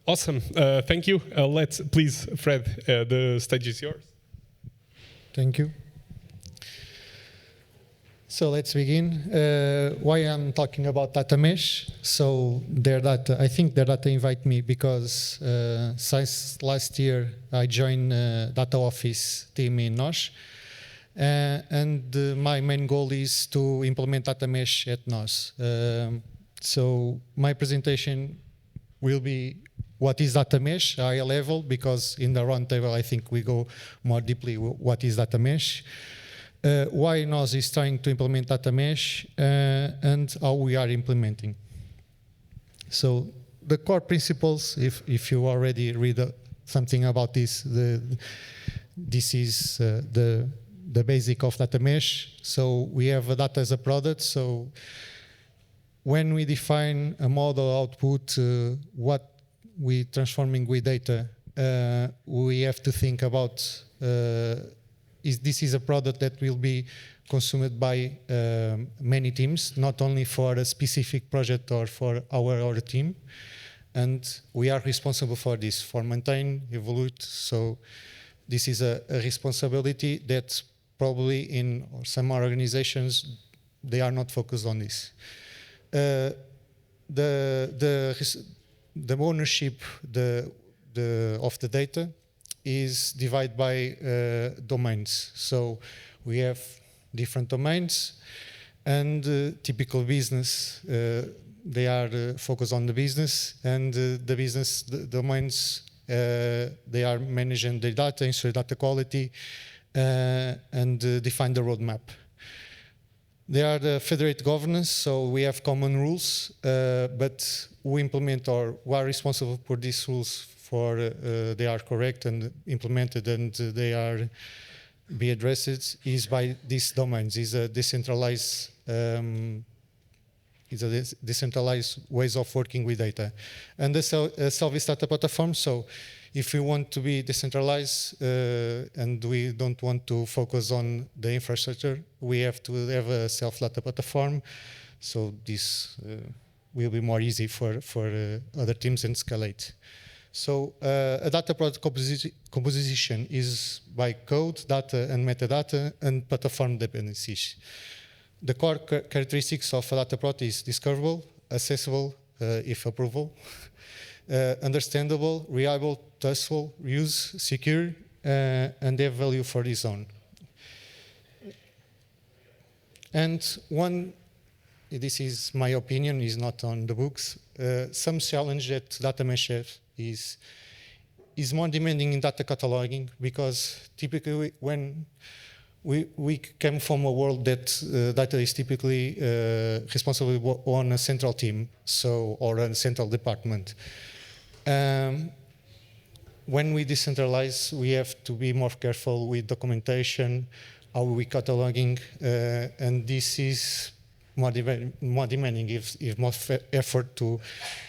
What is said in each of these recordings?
Awesome. Thank you. Let's please, Fred, the stage is yours. Thank you. So let's begin. Why I'm talking about data mesh? So DareData, I think DareData invite me because since last year I joined data office team in NOS, and my main goal is to implement data mesh at NOS. So my presentation will be what is data mesh, high level, because in the roundtable I think we go more deeply what is data mesh. Why NOS is trying to implement data mesh, and how we are implementing. So the core principles, if you already read something about this, this is the basic of data mesh. So we have a data as a product. So when we define a model output, what we transforming with data, we have to think about this is a product that will be consumed by many teams, not only for a specific project or for our team. And we are responsible for this, for maintain, evolve. So this is a responsibility that probably in some organizations, they are not focused on this. The ownership of the data is divided by domains. So we have different domains, and typical business, they are focused on the business, and the business domains, they are managing the data, ensure data quality, and define the roadmap. They are the federated governance, so we have common rules, but we implement or we are responsible for these rules for they are correct and implemented and they are be addressed is by these domains. Is a decentralized ways of working with data, and the service data platform. So if we want to be decentralized and we don't want to focus on the infrastructure, we have to have a self-data platform. So this will be more easy for other teams and escalate. So a data product composition is by code, data, and metadata, and platform dependencies. The core characteristics of a data product is discoverable, accessible, if approval, understandable, reliable, trustful, reuse, secure, and have value for its own. And one, this is my opinion, is not on the books. Some challenge that data mesh have is more demanding in data cataloging, because typically when we came from a world that data is typically responsible on a central team, so or a central department. When we decentralize, we have to be more careful with documentation, how we cataloging, and this is more demanding, if more effort to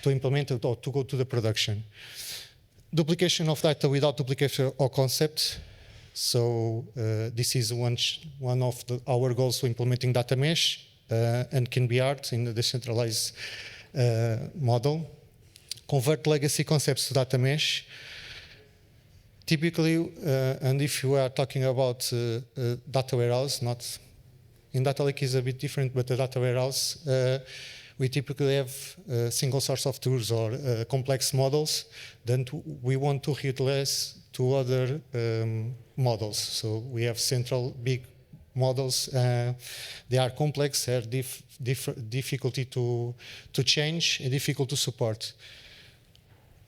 implement it or to go to the production. Duplication of data without duplication or concept. So this is one of our goals for implementing data mesh, and can be hard in the decentralized model. Convert legacy concepts to data mesh. Typically, and if you are talking about data warehouse, not in data lake is a bit different, but the data warehouse, we typically have a single source of truth or complex models. Then we want to utilize to other models. So we have central big models. They are complex, they have difficulty to change and difficult to support.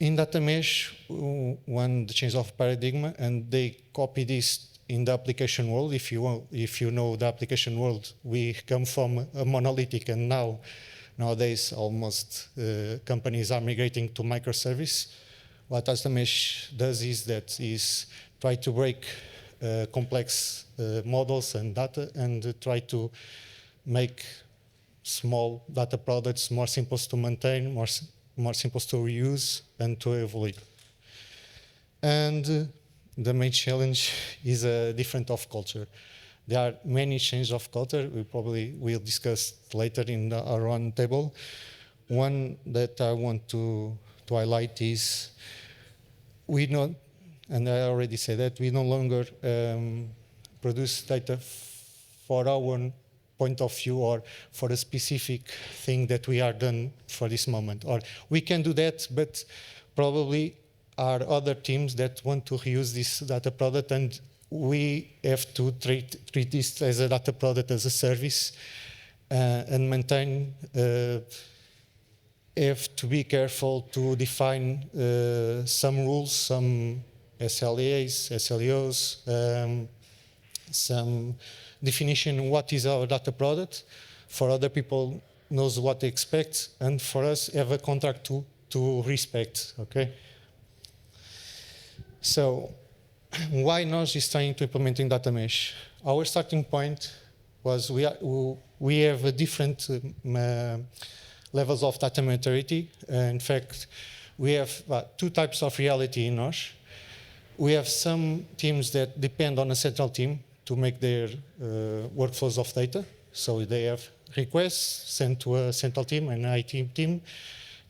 In data mesh, one the change of paradigm, and they copy this in the application world. If you know the application world, we come from a monolithic, and nowadays almost companies are migrating to microservice. What data mesh does is try to break complex models and data and try to make small data products more simple to maintain, more simple to reuse and to evolve. And the main challenge is a difference of culture. There are many changes of culture. We probably will discuss later in our round table. One that I want to to highlight is we know, and I already said that, we no longer produce data for our own point of view or for a specific thing that we are done for this moment. Or we can do that, but probably are other teams that want to reuse this data product, and we have to treat this as a data product, as a service, and maintain, have to be careful to define some rules, some SLAs, SLOs, some definition what is our data product, for other people knows what they expect, and for us have a contract to respect, okay? So, why NOS is trying to implementing data mesh? Our starting point was we have a different levels of data maturity. In fact, we have two types of reality in NOS. We have some teams that depend on a central team to make their workflows of data. So they have requests sent to a central team, an IT team,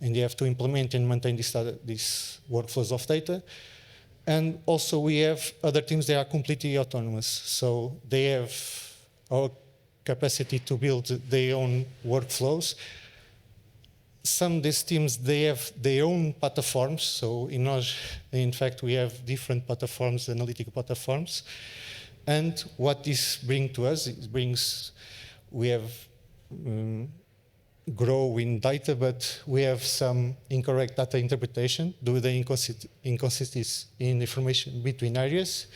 and they have to implement and maintain these workflows of data. And also we have other teams that are completely autonomous. So they have our capacity to build their own workflows. Some of these teams, they have their own platforms. So in fact, we have different platforms, analytical platforms. And what this brings to us, we have grow in data, but we have some incorrect data interpretation due to the inconsistencies in information between areas.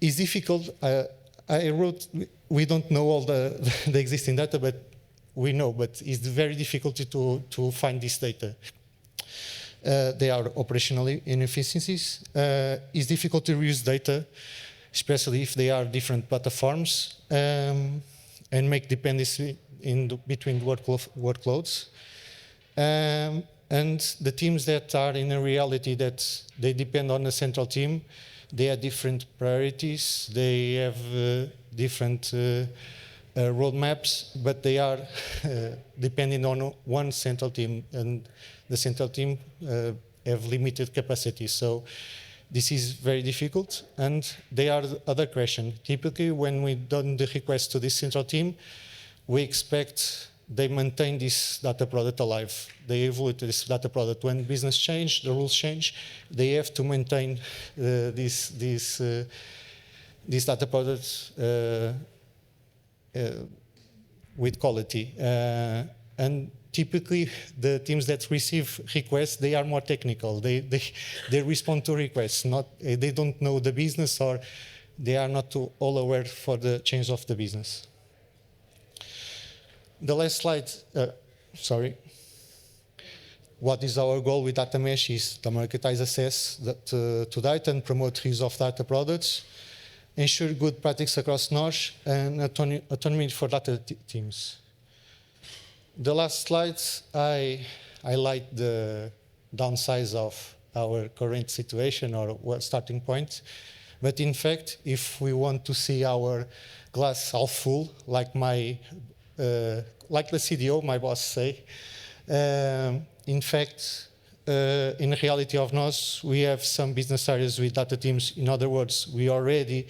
It's difficult. I wrote, we don't know all the existing data, but we know, but it's very difficult to find this data. There are operational inefficiencies. It's difficult to reuse data, especially if they are different platforms, and make dependency between workloads. And the teams that are in a reality that they depend on a central team, they have different priorities, they have different roadmaps, but they are depending on one central team, and the central team have limited capacity. So this is very difficult, and there are other questions. Typically, when we done the request to this central team, we expect they maintain this data product alive. They evolve this data product. When business change, the rules change, they have to maintain this data product with quality. And typically, the teams that receive requests, they are more technical. They respond to requests. They don't know the business, or they are not all aware for the change of the business. The last slide, sorry. What is our goal with data mesh is democratize access to data and promote use of data products, ensure good practice across NOS, and autonomy for data teams. The last slides, I highlight the downsides of our current situation or starting point. But in fact, if we want to see our glass half full, like like the CDO, my boss say, in fact, in the reality of NOS, we have some business areas with data teams. In other words, we already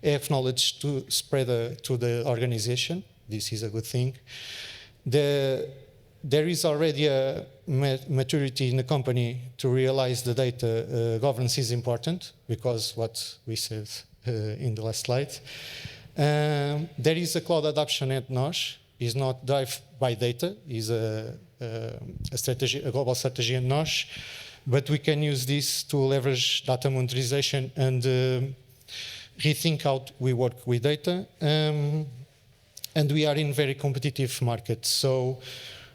have knowledge to spread to the organization. This is a good thing. There is already a maturity in the company to realize the data governance is important, because what we said in the last slide. There is a cloud adoption at NOS. Is not driven by data, is a strategy, a global strategy in NOS, but we can use this to leverage data monetization and rethink how we work with data. And we are in very competitive markets, so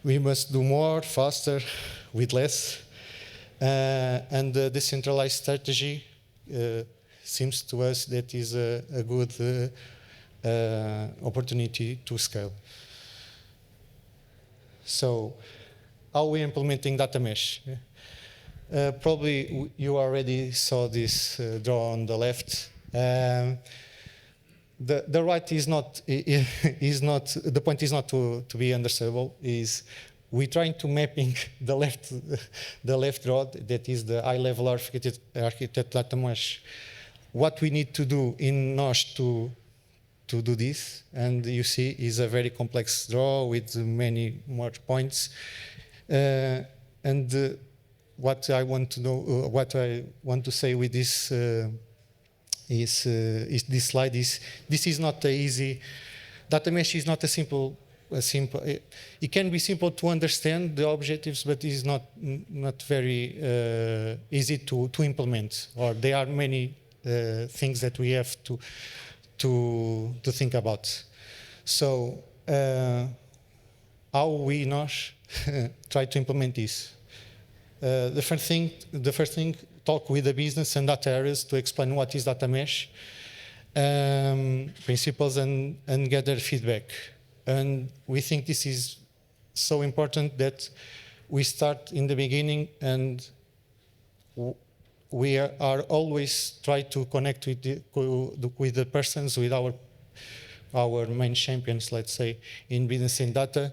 we must do more, faster, with less. And the decentralized strategy seems to us that is a good opportunity to scale. So, how are we implementing data mesh? Probably you already saw this draw on the left. The right is not the point is not to be understandable. Is we're trying to mapping the left rod, that is the high-level architect data mesh, what we need to do in NOS to do this. And you see is a very complex draw with many more points. What I want to know, what I want to say with this is this slide is this is not a easy. Data mesh is not a simple. It can be simple to understand the objectives, but it's not very easy to implement. Or there are many things that we have to think about. So how we NOS try to implement this? The first thing, talk with the business and data areas to explain what is data mesh, principles, and gather feedback. And we think this is so important that we start in the beginning, and we are always try to connect with the persons, with our main champions, let's say, in business and data,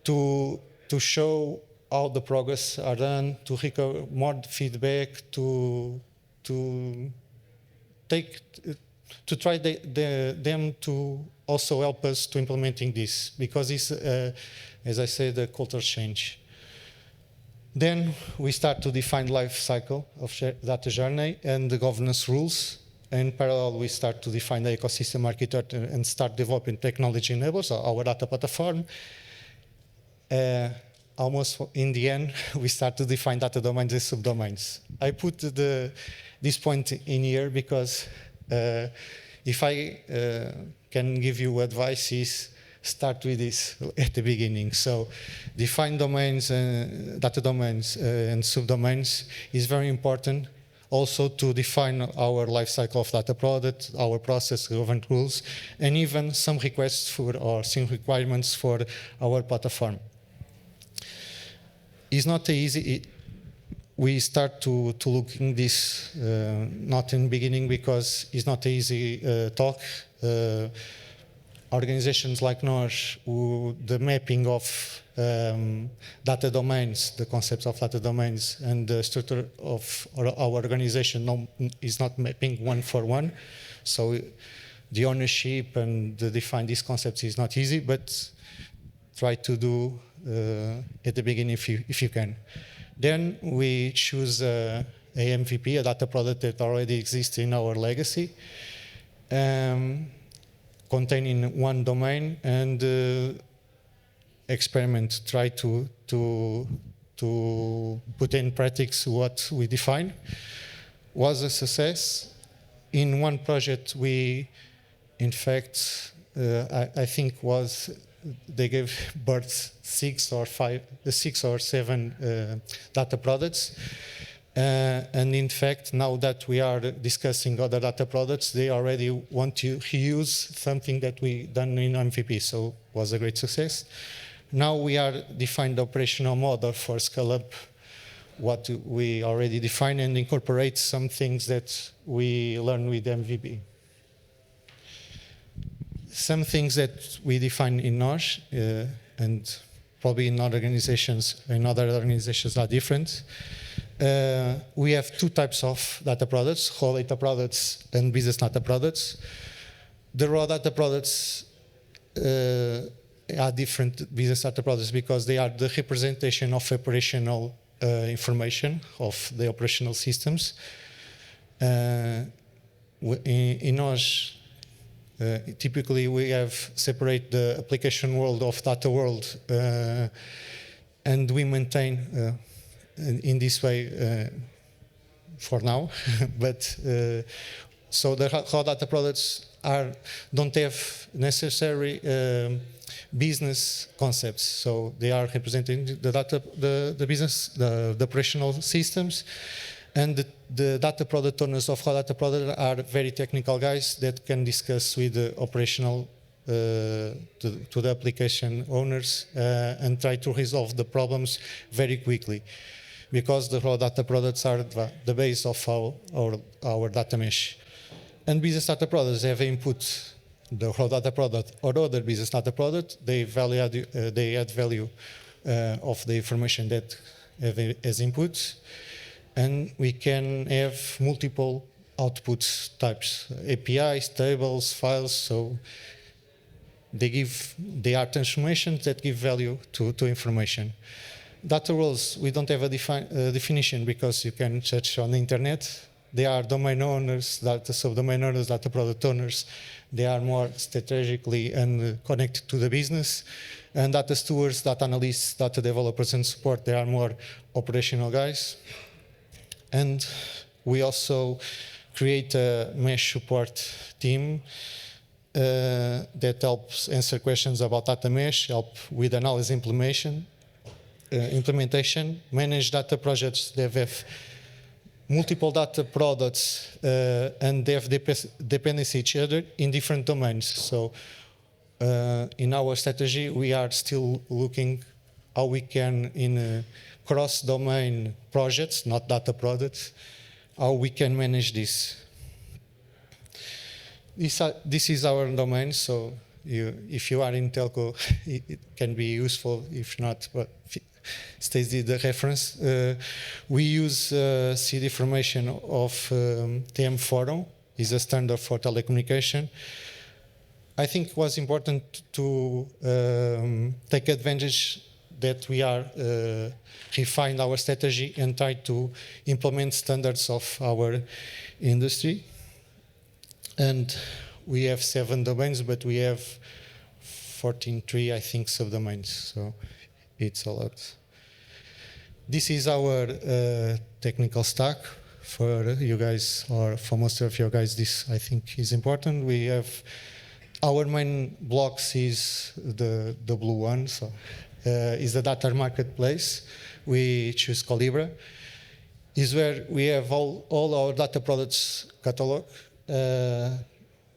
to show how the progress are done, to recover more feedback, to try them to also help us to implementing this, because it's, as I said, a culture change. Then we start to define life cycle of data journey and the governance rules. In parallel, we start to define the ecosystem architecture and start developing technology enablers, our data platform. Almost in the end, we start to define data domains and subdomains. I put this point in here because if I can give you advice, is start with this at the beginning. So define domains, data domains and subdomains is very important. Also to define our life cycle of data product, our process, governance rules, and even some requests for or some requirements for our platform. It's not easy. We start to look in this not in the beginning because it's not easy talk. Organizations like NOS, the mapping of data domains, the concepts of data domains, and the structure of our organization is not mapping one for one. So the ownership and define these concepts is not easy, but try to do at the beginning if you can. Then we choose a MVP, a data product that already exists in our legacy, containing one domain, and experiment, try to put in practice what we define. Was a success. In one project, we, in fact, I think they gave birth 6 or 7 data products. And in fact, now that we are discussing other data products, they already want to reuse something that we done in MVP, so it was a great success. Now we are defined the operational model for scale up what we already defined and incorporate some things that we learned with MVP. Some things that we define in NOS, and probably in other organizations are different. We have 2 types of data products, raw data products and business data products. The raw data products are different business data products because they are the representation of operational information of the operational systems. In NOS, typically we have separate the application world of data world, and we maintain in this way for now. But so the raw data products don't have necessary business concepts. So they are representing the data, the business, the operational systems. And the data product owners of raw data product are very technical guys that can discuss with the operational to the application owners and try to resolve the problems very quickly, because the raw data products are the base of our data mesh. And business data products have input the raw data product or other business data product. They add value of the information that has inputs, and we can have multiple output types, APIs, tables, files. So they are transformations that give value to information. Data roles, we don't have a definition because you can search on the internet. They are domain owners, data subdomain owners, data product owners. They are more strategically and connected to the business. And data stewards, data analysts, data developers, and support, they are more operational guys. And we also create a mesh support team that helps answer questions about data mesh, help with analysis implementation, manage data projects that have multiple data products and they have dependency each other in different domains. So in our strategy, we are still looking how we can, in cross-domain projects, not data products, how we can manage this. This is our domain, so if you are in telco, it can be useful. If not, but stays the reference. We use CD formation of TM Forum, is a standard for telecommunication. I think it was important to take advantage that we are refine our strategy and try to implement standards of our industry. And we have 7 domains, but we have 14.3, I think, subdomains. So it's a lot. This is our technical stack for you guys, or for most of you guys. This, I think, is important. We have our main blocks is the blue one, so is the data marketplace. We choose Colibra. Is where we have all our data products catalog.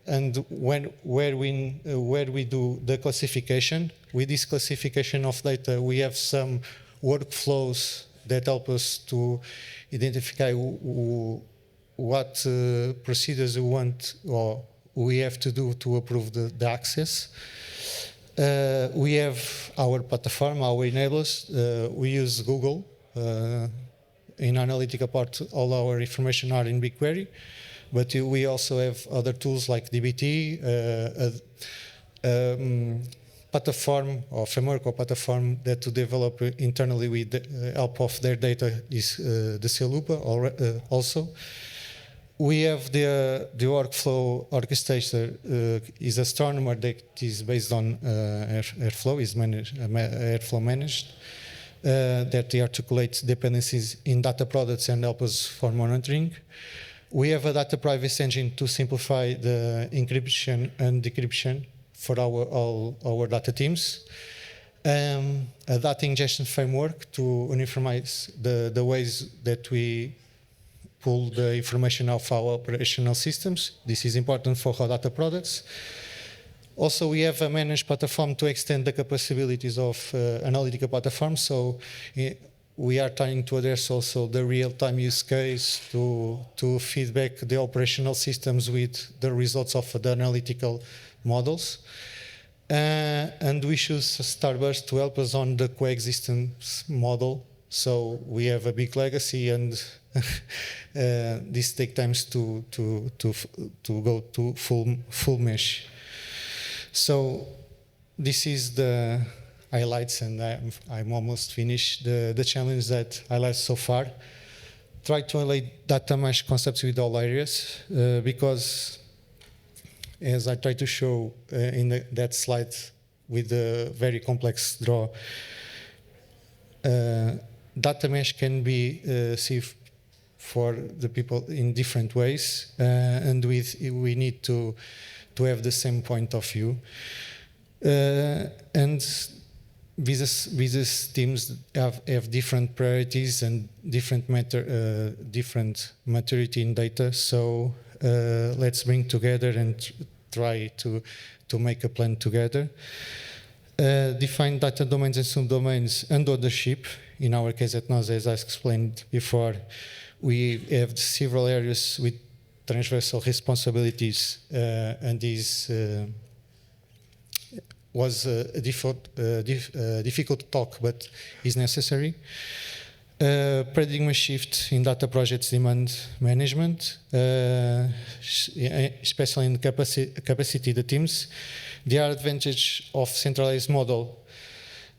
And where we do the classification, with this classification of data, we have some workflows that help us to identify what procedures we want or we have to do to approve the access. We have our platform, our enablers. We use Google. In analytical part, all our information are in BigQuery. But we also have other tools like DBT, platform or framework or platform that to develop internally with the help of DareData is the Celupa also. We have the workflow orchestrator is Astronomer that is based on Airflow, is Airflow managed, that they articulate dependencies in data products and help us for monitoring. We have a data privacy engine to simplify the encryption and decryption for all our data teams. A data ingestion framework to uniformize the ways that we pull the information of our operational systems. This is important for our data products. Also, we have a managed platform to extend the capabilities of analytical platforms. So we are trying to address also the real-time use case to feedback the operational systems with the results of the analytical models. And we choose Starburst to help us on the coexistence model. So we have a big legacy, and this takes time to go to full mesh. So this is the highlights, and I'm almost finished. The challenge that I highlight so far. Try to relate data mesh concepts with all areas, because as I try to show in that slide with the very complex draw, data mesh can be seen for the people in different ways, and we need to have the same point of view. And business teams have different priorities and different maturity in data. So let's bring together and try to make a plan together. Define data domains and subdomains and ownership. In our case at NOS, as I explained before, we have several areas with transversal responsibilities, and these was a difficult talk, but is necessary. Paradigm shift in data projects demand management, especially in capacity the teams. There are advantages of centralized model,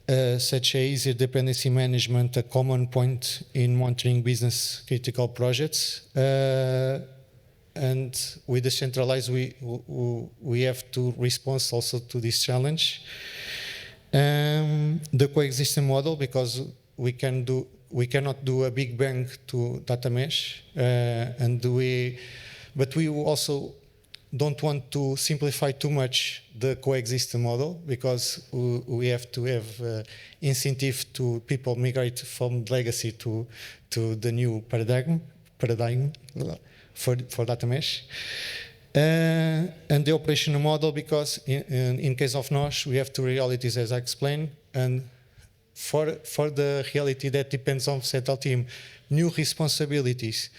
such as easier dependency management, a common point in monitoring business critical projects. And with the centralized, we have to respond also to this challenge. The coexisting model, because we cannot do a big bang to data mesh, but we also don't want to simplify too much the coexisting model, because we have to have incentive to people migrate from legacy to the new paradigm for data mesh. And the operational model, because in case of NOS, we have two realities, as I explained, and for the reality that depends on central team, new responsibilities,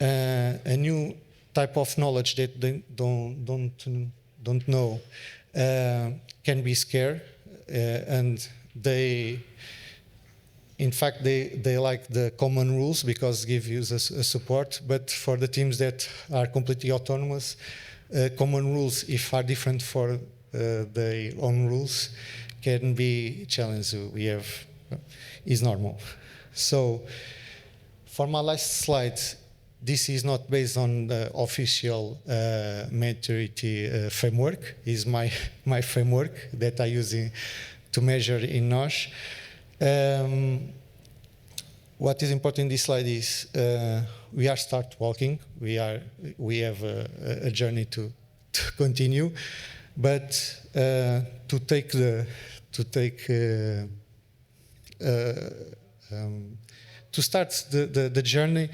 a new type of knowledge that they don't know can be scary, and in fact they like the common rules because give users a support. But for the teams that are completely autonomous, common rules, if are different for their own rules, can be challenge is normal. So for my last slide, this is not based on the official maturity framework. It's my framework that I use to measure in NOS. What is important in this slide is we are start walking. We have a journey to continue, but to start the journey.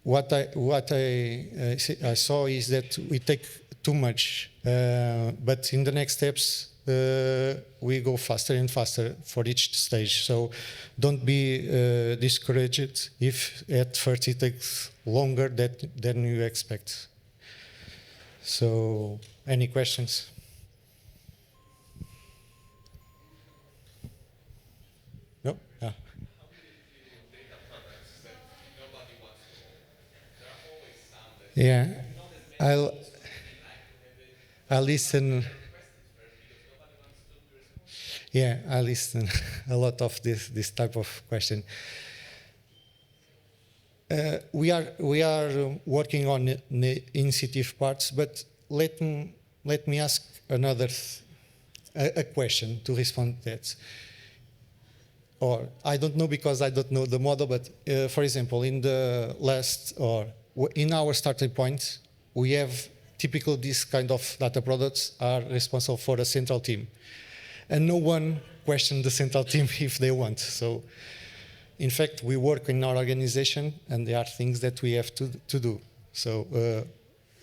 What I saw is that we take too much, but in the next steps we go faster and faster for each stage. So don't be discouraged if at first it takes longer than you expect. So, any questions? No? Yeah. Yeah, I'll listen. Yeah, I listen a lot of this type of question. We are working on the initiative parts, but let me ask another a question to respond to that. Or I don't know because I don't know the model, but for example, in the last or in our starting point, we have typical this kind of data products are responsible for a central team. And no one questioned the central team if they want. So, in fact, we work in our organization, and there are things that we have to do. So,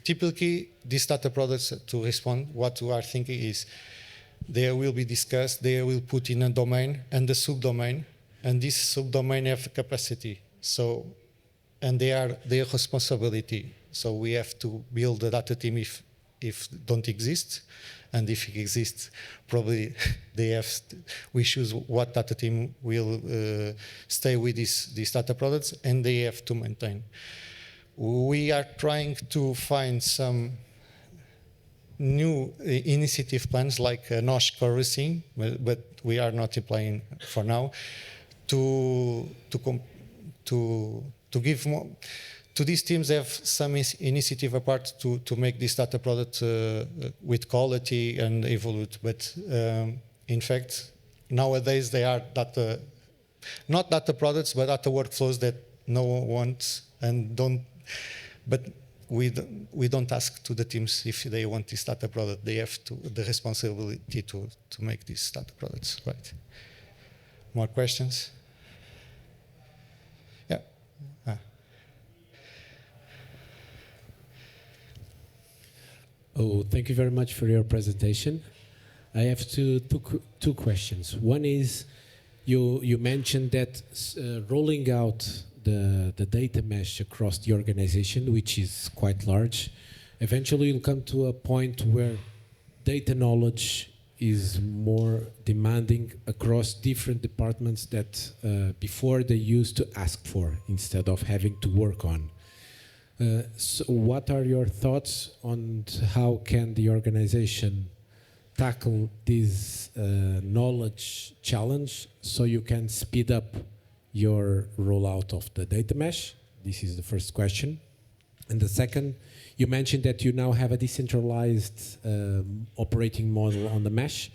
typically, these data products, to respond, what we are thinking is, they will be discussed, they will put in a domain and a subdomain, and this subdomain have capacity. So, and they are their responsibility. So we have to build a data team if don't exist. And if it exists, probably we choose what data team will stay with these data products, and they have to maintain. We are trying to find some new initiative plans like NOS chorusing, but we are not applying for now to give more. To these teams have some initiative apart to make this data product with quality and evolve. But in fact, nowadays they are not data products, but data workflows that no one wants and don't. But we don't ask to the teams if they want this data product. They have the responsibility to make these data products. Right. More questions? Yeah. Oh, thank you very much for your presentation. I have two questions. One is, you mentioned that rolling out the data mesh across the organization, which is quite large, eventually you'll come to a point where data knowledge is more demanding across different departments that before they used to ask for instead of having to work on. So what are your thoughts on how can the organization tackle this knowledge challenge so you can speed up your rollout of the data mesh? This is the first question. And the second, you mentioned that you now have a decentralized operating model on the mesh,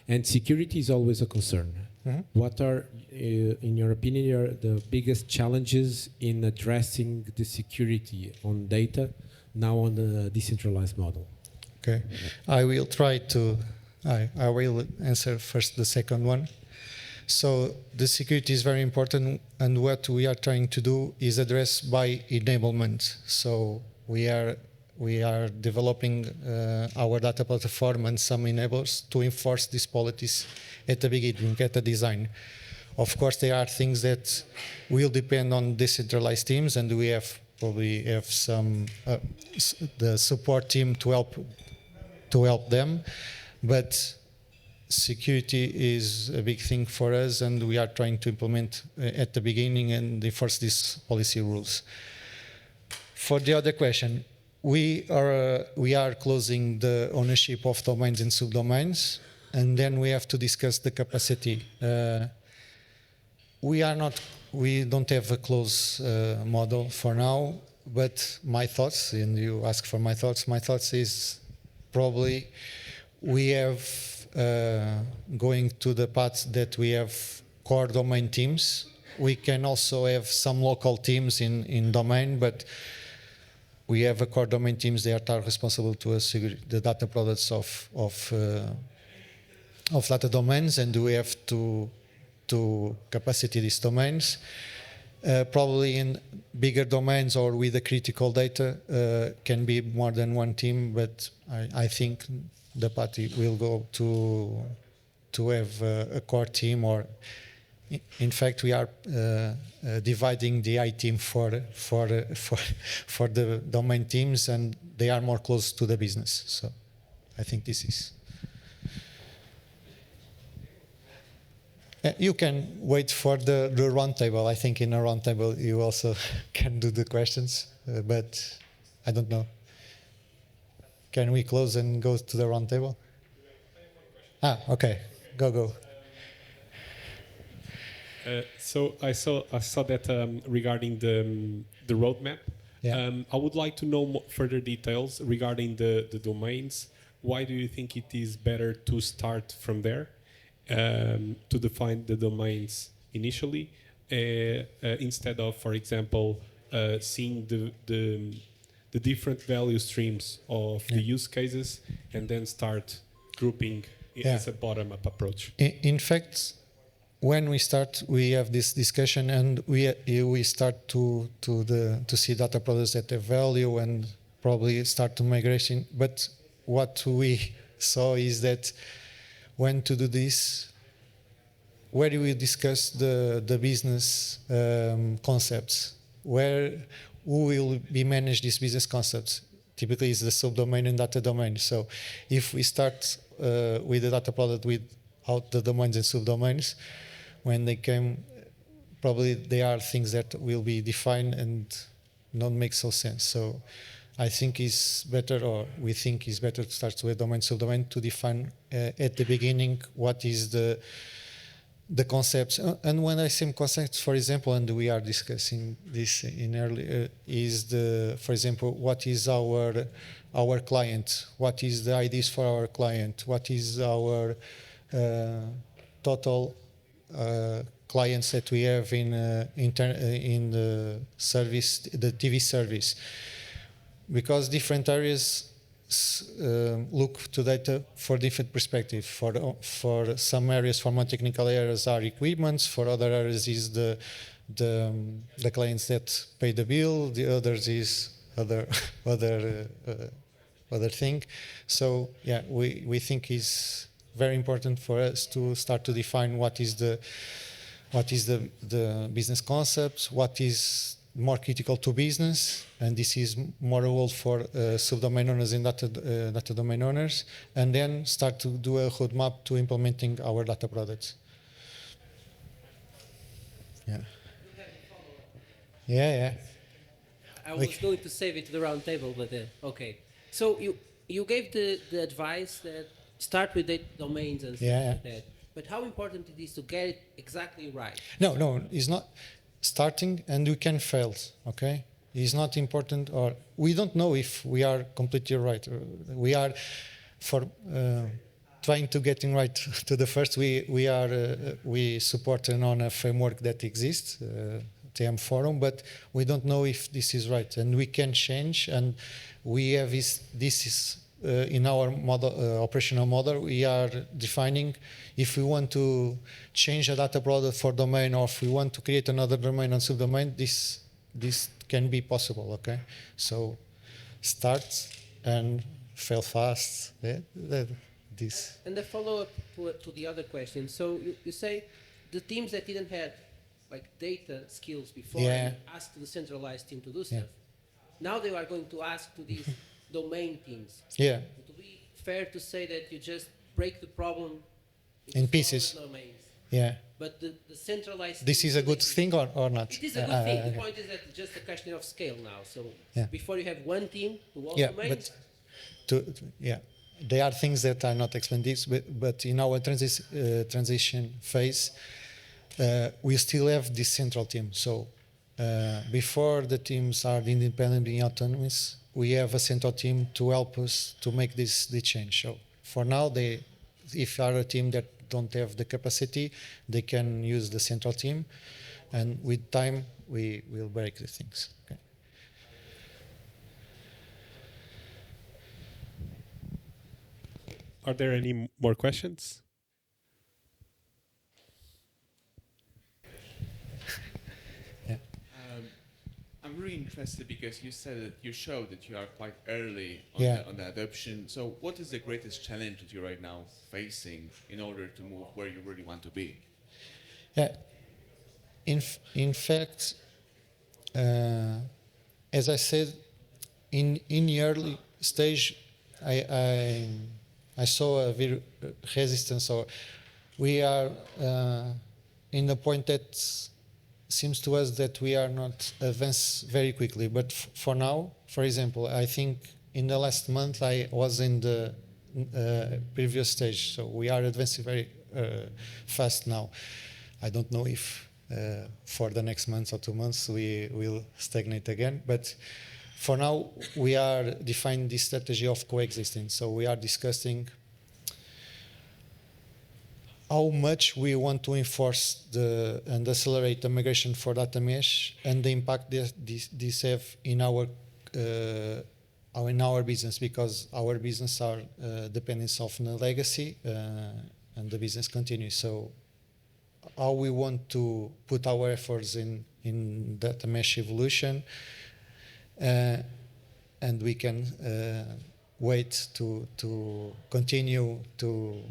and security is always a concern. Mm-hmm. What are, in your opinion, the biggest challenges in addressing the security on data now on the decentralized model? Okay, I will try to, I will answer first the second one. So the security is very important, and what we are trying to do is address by enablement. So we are developing our data platform and some enablers to enforce these policies at the beginning, at the design. Of course, there are things that will depend on decentralized teams, and we probably have some the support team to help them, but security is a big thing for us, and we are trying to implement at the beginning and enforce these policy rules. For the other question, we are closing the ownership of domains and subdomains, and then we have to discuss the capacity. We don't have a close model for now, but my thoughts, and you ask for my thoughts is probably we have going to the path that we have core domain teams. We can also have some local teams in domain, but we have a core domain teams that are responsible to the data products of data domains, and we have to capacity these domains. Probably in bigger domains or with the critical data can be more than one team, but I think the party will go to have a core team, or in fact we are dividing the I team for the domain teams, and they are more close to the business. So I think this is. You can wait for the roundtable. I think in a roundtable you also can do the questions, but I don't know. Can we close and go to the roundtable? Okay, go. So I saw that regarding the roadmap. Yeah. I would like to know further details regarding the domains. Why do you think it is better to start from there, to define the domains initially, instead of, for example, seeing the different value streams of the use cases and then start grouping as a bottom-up approach? In fact, when we start, we have this discussion, and we start to see data products that have value and probably start to migration. But what we saw is that when to do this, where do we discuss the business concepts, who will be manage these business concepts? Typically, it's the subdomain and data domain. So if we start with the data product without the domains and subdomains, when they came, probably there are things that will be defined and not make so sense. So I think it's better, or we think it's better to start with domain, subdomain, to define at the beginning what is the concepts. And when I say concepts, for example, and we are discussing this in early, for example, what is our client? What is the IDs for our client? What is our total clients that we have in the service, the TV service? Because different areas look to data for different perspectives. For some areas, for more technical areas, are equipments. For other areas, is the clients that pay the bill. The others is other thing. So yeah, we think is very important for us to start to define what is the business concepts, what is more critical to business, and this is more a role for subdomain owners and data domain owners, and then start to do a roadmap to implementing our data products. Yeah. Yeah. I was going to save it to the round table, but okay. So you gave the advice that start with data domains and stuff like that. But how important it is to get it exactly right? No, it's not starting, and we can fail. Okay, it's not important, or we don't know if we are completely right. We are for trying to getting right to the first. We support on a framework that exists. TM forum, but we don't know if this is right, and we can change. And we have this is in our model, operational model. We are defining if we want to change a data product for domain, or if we want to create another domain and subdomain. This can be possible. Okay, so start and fail fast. This. And the follow-up to the other question. So you say the teams that didn't have like data skills before and asked the centralized team to do stuff. Now they are going to ask to these domain teams. Yeah. It would be fair to say that you just break the problem in pieces. Domains. Yeah. But the centralized. This is a good thing or not? It is a good thing. The point is that it's just a question of scale now. So before you have one team to all domains. There are things that are not explained this, but in our transition phase, we still have this central team. So before the teams are independently autonomous, we have a central team to help us to make the change. So for now, if are a team that don't have the capacity, they can use the central team, and with time we will break the things. Okay. Are there any more questions? I'm really interested because you said that you showed that you are quite early on the adoption. So what is the greatest challenge that you're right now facing in order to move where you really want to be? Yeah. In fact, as I said, in the early stage, I saw a very resistance. So we are in the point that seems to us that we are not advanced very quickly. But for now, for example, I think in the last month I was in the previous stage. So we are advancing very fast now. I don't know if for the next month or 2 months we will stagnate again. But for now, we are defining this strategy of coexisting. So we are discussing how much we want to enforce and accelerate the migration for data mesh and the impact this have in our business, because our business are dependent of the legacy and the business continues. So how we want to put our efforts in data mesh evolution, and we can wait to continue to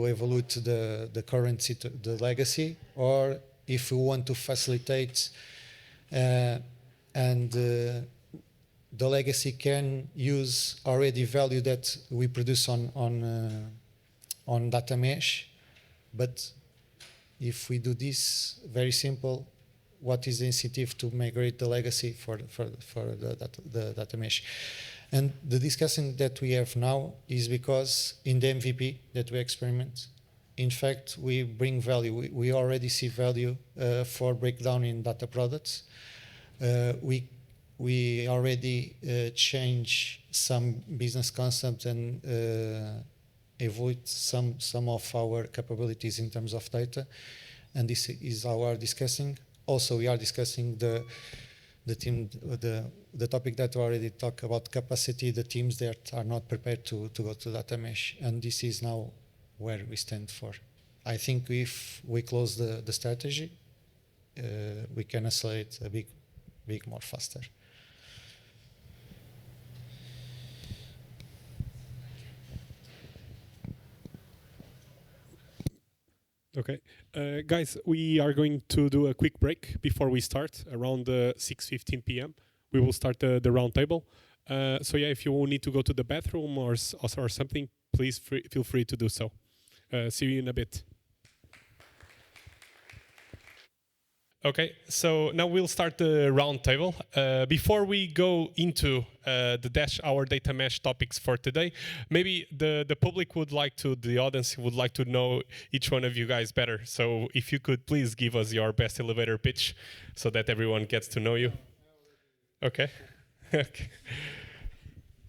evolve the current the legacy, or if we want to facilitate and the legacy can use already value that we produce on data mesh. But if we do this very simple, what is the incentive to migrate the legacy for the data mesh? And the discussion that we have now is because in the MVP that we experiment, in fact, we bring value. We already see value for breakdown in data products. We already change some business concepts and evolve some of our capabilities in terms of data. And this is our discussing. Also, we are discussing the topic that we already talked about, capacity, the teams that are not prepared to go to data mesh. And this is now where we stand for. I think if we close the strategy, we can accelerate a big more faster. Okay. Guys, we are going to do a quick break before we start around 6:15 p.m. We will start the roundtable. So yeah, if you need to go to the bathroom or something, please feel free to do so. See you in a bit. Okay, so now we'll start the roundtable. Before we go into our data mesh topics for today, maybe the public would like to, the audience would like to know each one of you guys better. So if you could please give us your best elevator pitch so that everyone gets to know you. Okay. Okay.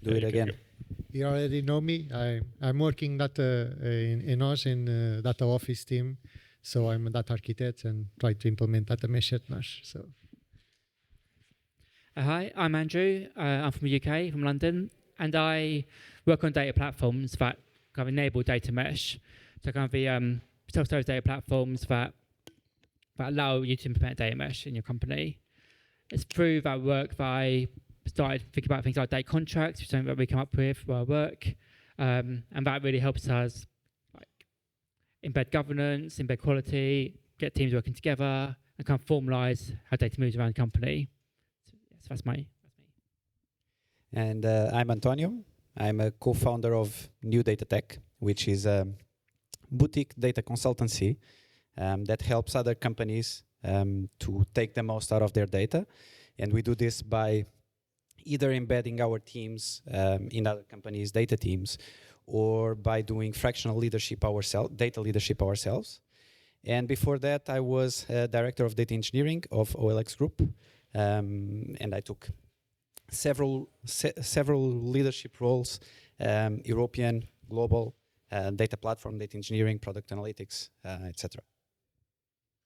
Do it again. You already know me. I'm working in NOS in data office team. So I'm a data architect and try to implement data mesh at NOS. So. Hi, I'm Andrew. I'm from the UK, from London, and I work on data platforms that kind of enable data mesh. So kind of the self-storage data platforms that allow you to implement data mesh in your company. It's through that work that I started thinking about things like data contracts, which is something that we come up with for our work, and that really helps us embed governance, embed quality, get teams working together, and kind of formalize how data moves around the company. So that's me. And I'm Antonio. I'm a co-founder of NewData.Tech, which is a boutique data consultancy that helps other companies to take the most out of their data. And we do this by either embedding our teams in other companies' data teams, or by doing fractional leadership data leadership ourselves. And before that, I was director of data engineering of OLX Group, and I took several leadership roles, European, global, data platform, data engineering, product analytics, etc.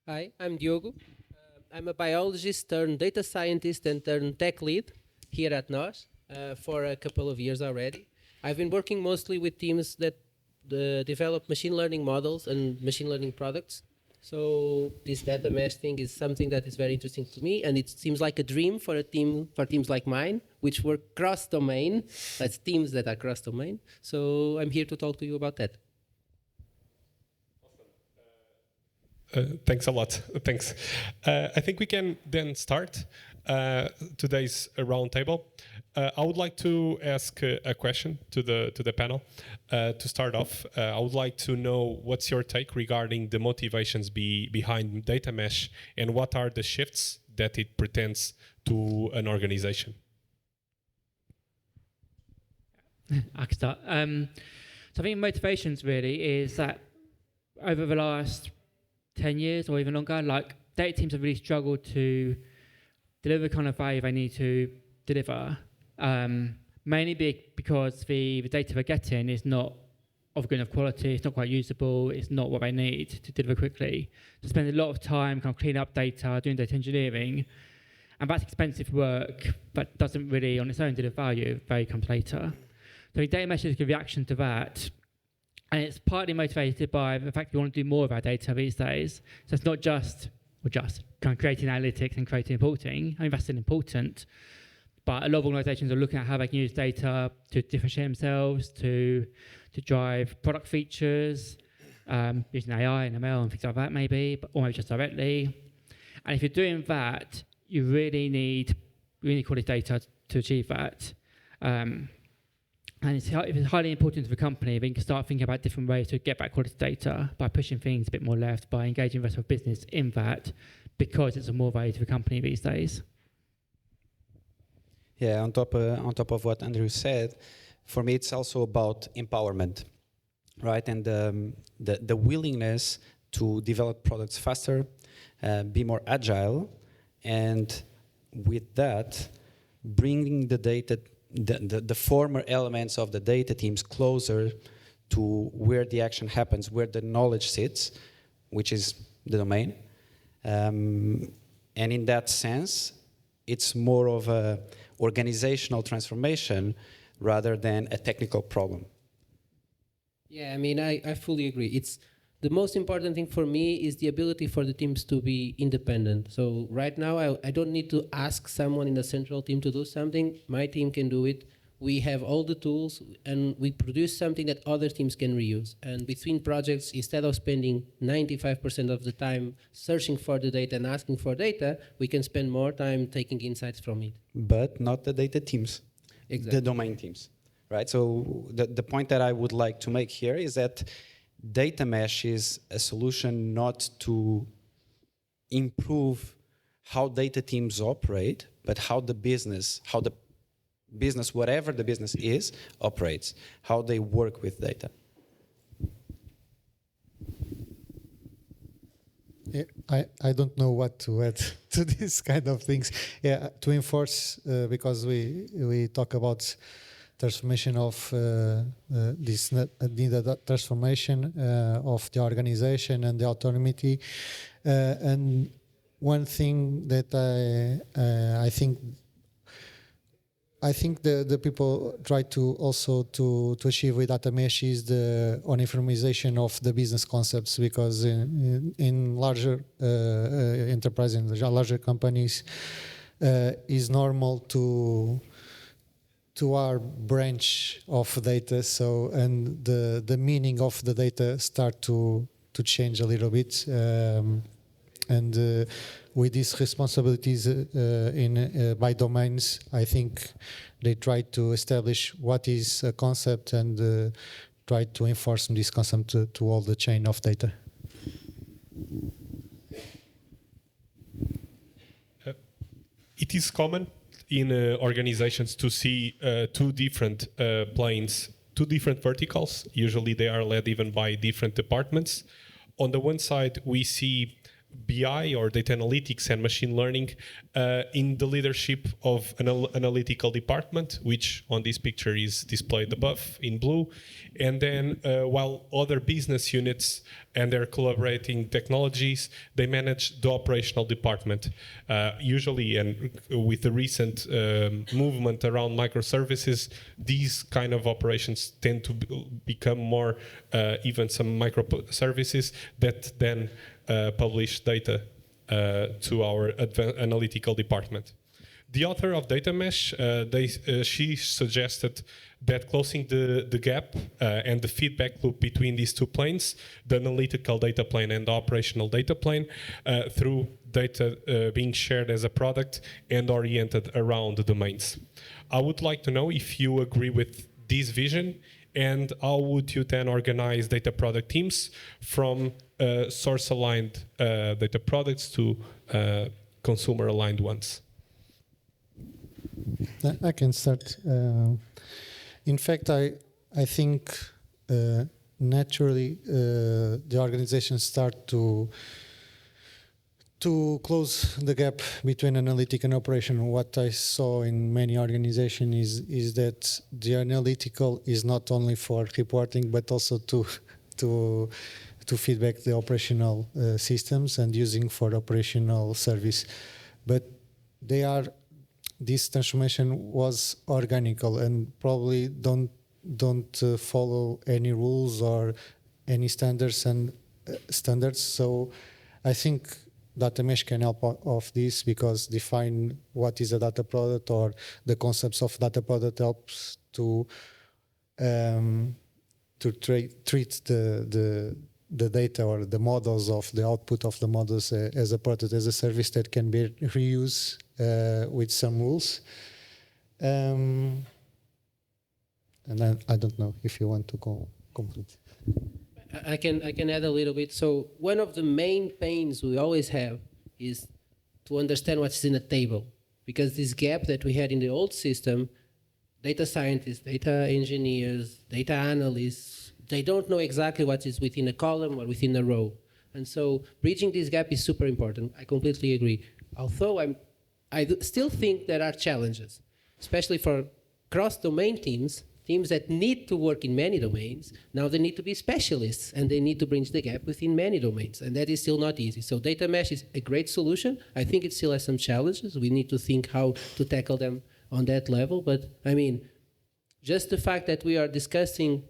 Hi, I'm Diogo. I'm a biologist turned data scientist and turned tech lead here at NOS for a couple of years already. I've been working mostly with teams that develop machine learning models and machine learning products. So this data mesh thing is something that is very interesting to me, and it seems like a dream for teams like mine, which work cross-domain. That's teams that are cross-domain. So I'm here to talk to you about that. Thanks a lot. Thanks. I think we can then start today's roundtable. I would like to ask a question to the panel. To start off, I would like to know what's your take regarding the motivations behind data mesh, and what are the shifts that it pretends to an organization? I can start. So I think motivations really is that over the last 10 years or even longer, like data teams have really struggled to deliver the kind of value they need to deliver. Mainly because the data they're getting is not of good enough quality, it's not quite usable, it's not what they need to deliver quickly. So spend a lot of time kind of cleaning up data, doing data engineering, and that's expensive work, but doesn't really on its own deliver value, value comes later. So data mesh is a reaction to that, and it's partly motivated by the fact that we want to do more of our data these days. So it's not just kind of creating analytics and creating reporting. I mean, that's still important. But a lot of organizations are looking at how they can use data to differentiate themselves, to drive product features, using AI and ML and things like that maybe, or maybe just directly. And if you're doing that, you really need quality data to achieve that. And if it's highly important to the company, then you can start thinking about different ways to get back quality data by pushing things a bit more left, by engaging the rest of business in that, because it's a more value to the company these days. Yeah, on top of what Andrew said, for me it's also about empowerment, right? And the willingness to develop products faster, be more agile, and with that, bringing the data, the former elements of the data teams closer to where the action happens, where the knowledge sits, which is the domain. And in that sense, it's more of a organizational transformation rather than a technical problem. Yeah, I mean, I fully agree. It's the most important thing for me is the ability for the teams to be independent. So right now, I don't need to ask someone in the central team to do something. My team can do it we have all the tools, and we produce something that other teams can reuse. And between projects, instead of spending 95% of the time searching for the data and asking for data, we can spend more time taking insights from it. But not the data teams, Exactly. the domain teams, right? So the point that I would like to make here is that data mesh is a solution not to improve how data teams operate, but how the business, whatever the business is, operates, how they work with data. Yeah, I don't know what to add to these kind of things. Yeah, to enforce, because we talk about transformation of this transformation of the organization and the autonomy. And one thing that I think the people try to also to achieve with data mesh is the uniformization of the business concepts, because in larger enterprises, in larger companies, is normal to our branch of data. So, and the meaning of the data start to change a little bit. And with these responsibilities by domains, I think they try to establish what is a concept and try to enforce this concept to all the chain of data. It is common in organizations to see two different planes, two different verticals. Usually they are led even by different departments. On the one side, we see BI or data analytics and machine learning in the leadership of an analytical department, which on this picture is displayed above in blue. And then while other business units and their collaborating technologies, they manage the operational department. Usually, and with the recent movement around microservices, these kind of operations tend to become more even some microservices that then publish data to our analytical department. The author of Data Mesh, she suggested that closing the gap and the feedback loop between these two planes, the analytical data plane and the operational data plane, through data being shared as a product and oriented around the domains. I would like to know if you agree with this vision, and how would you then organize data product teams from source-aligned data products to consumer-aligned ones? I can start. In fact, I think naturally the organizations start to close the gap between analytic and operation. What I saw in many organizations is that the analytical is not only for reporting, but also to feedback the operational systems and using for operational service. But this transformation was organical and probably don't follow any rules or any standards. So I think data mesh can help of this, because define what is a data product, or the concepts of data product helps to treat the data or the models of the output of the models as a product, as a service that can be reused with some rules. And then I don't know if you want to go complete. I can add a little bit. So one of the main pains we always have is to understand what's in a table, because this gap that we had in the old system, data scientists, data engineers, data analysts, they don't know exactly what is within a column or within a row. And so bridging this gap is super important. I completely agree. Although I still think there are challenges, especially for cross-domain teams that need to work in many domains. Now they need to be specialists, and they need to bridge the gap within many domains, and that is still not easy. So data mesh is a great solution. I think it still has some challenges. We need to think how to tackle them on that level. But I mean, just the fact that we are discussing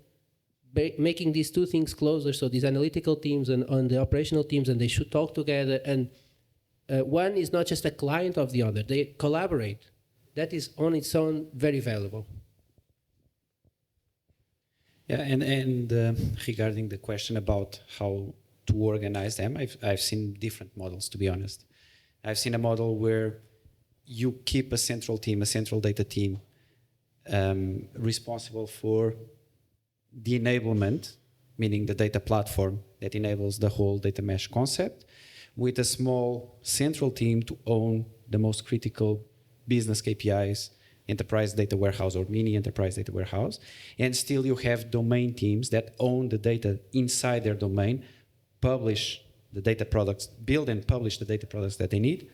making these two things closer, so these analytical teams and on the operational teams, and they should talk together, and one is not just a client of the other, they collaborate. That is on its own very valuable. Yeah, and regarding the question about how to organize them, I've seen different models, to be honest. I've seen a model where you keep a central team, a central data team, responsible for the enablement, meaning the data platform that enables the whole data mesh concept, with a small central team to own the most critical business KPIs, enterprise data warehouse or mini enterprise data warehouse. And still you have domain teams that own the data inside their domain, publish the data products, build and publish the data products that they need.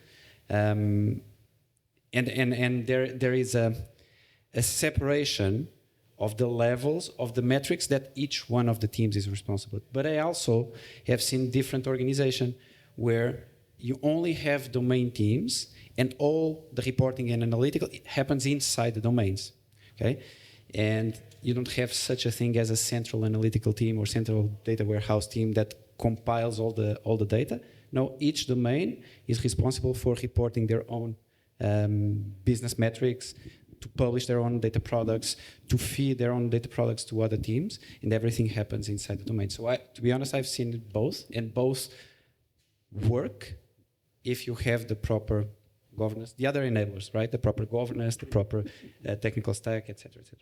And there is a separation of the levels of the metrics that each one of the teams is responsible. But I also have seen different organization where you only have domain teams and all the reporting and analytical happens inside the domains, okay? And you don't have such a thing as a central analytical team or central data warehouse team that compiles all the data. No, each domain is responsible for reporting their own business metrics, to publish their own data products, to feed their own data products to other teams, and everything happens inside the domain. So to be honest, I've seen both, and both work if you have the proper governance, the other enablers, right? The proper governance, the proper technical stack, etc., etc.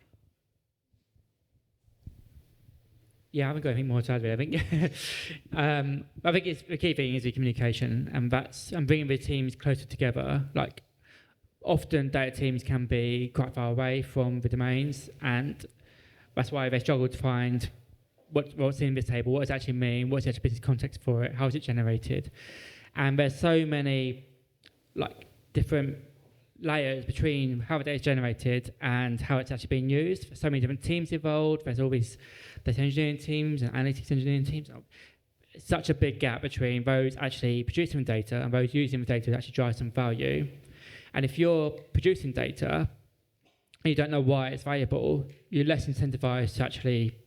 Yeah, I haven't got anything more to add, really. I think it's, the key thing is the communication, and bringing the teams closer together. Like, often data teams can be quite far away from the domains, and that's why they struggle to find what's in this table, what does it actually mean, what's the actual business context for it, how is it generated. And there's so many different layers between how the data is generated and how it's actually being used. There's so many different teams involved. There's all these data engineering teams and analytics engineering teams. It's such a big gap between those actually producing the data and those using the data to actually drive some value. And if you're producing data and you don't know why it's valuable, you're less incentivized to actually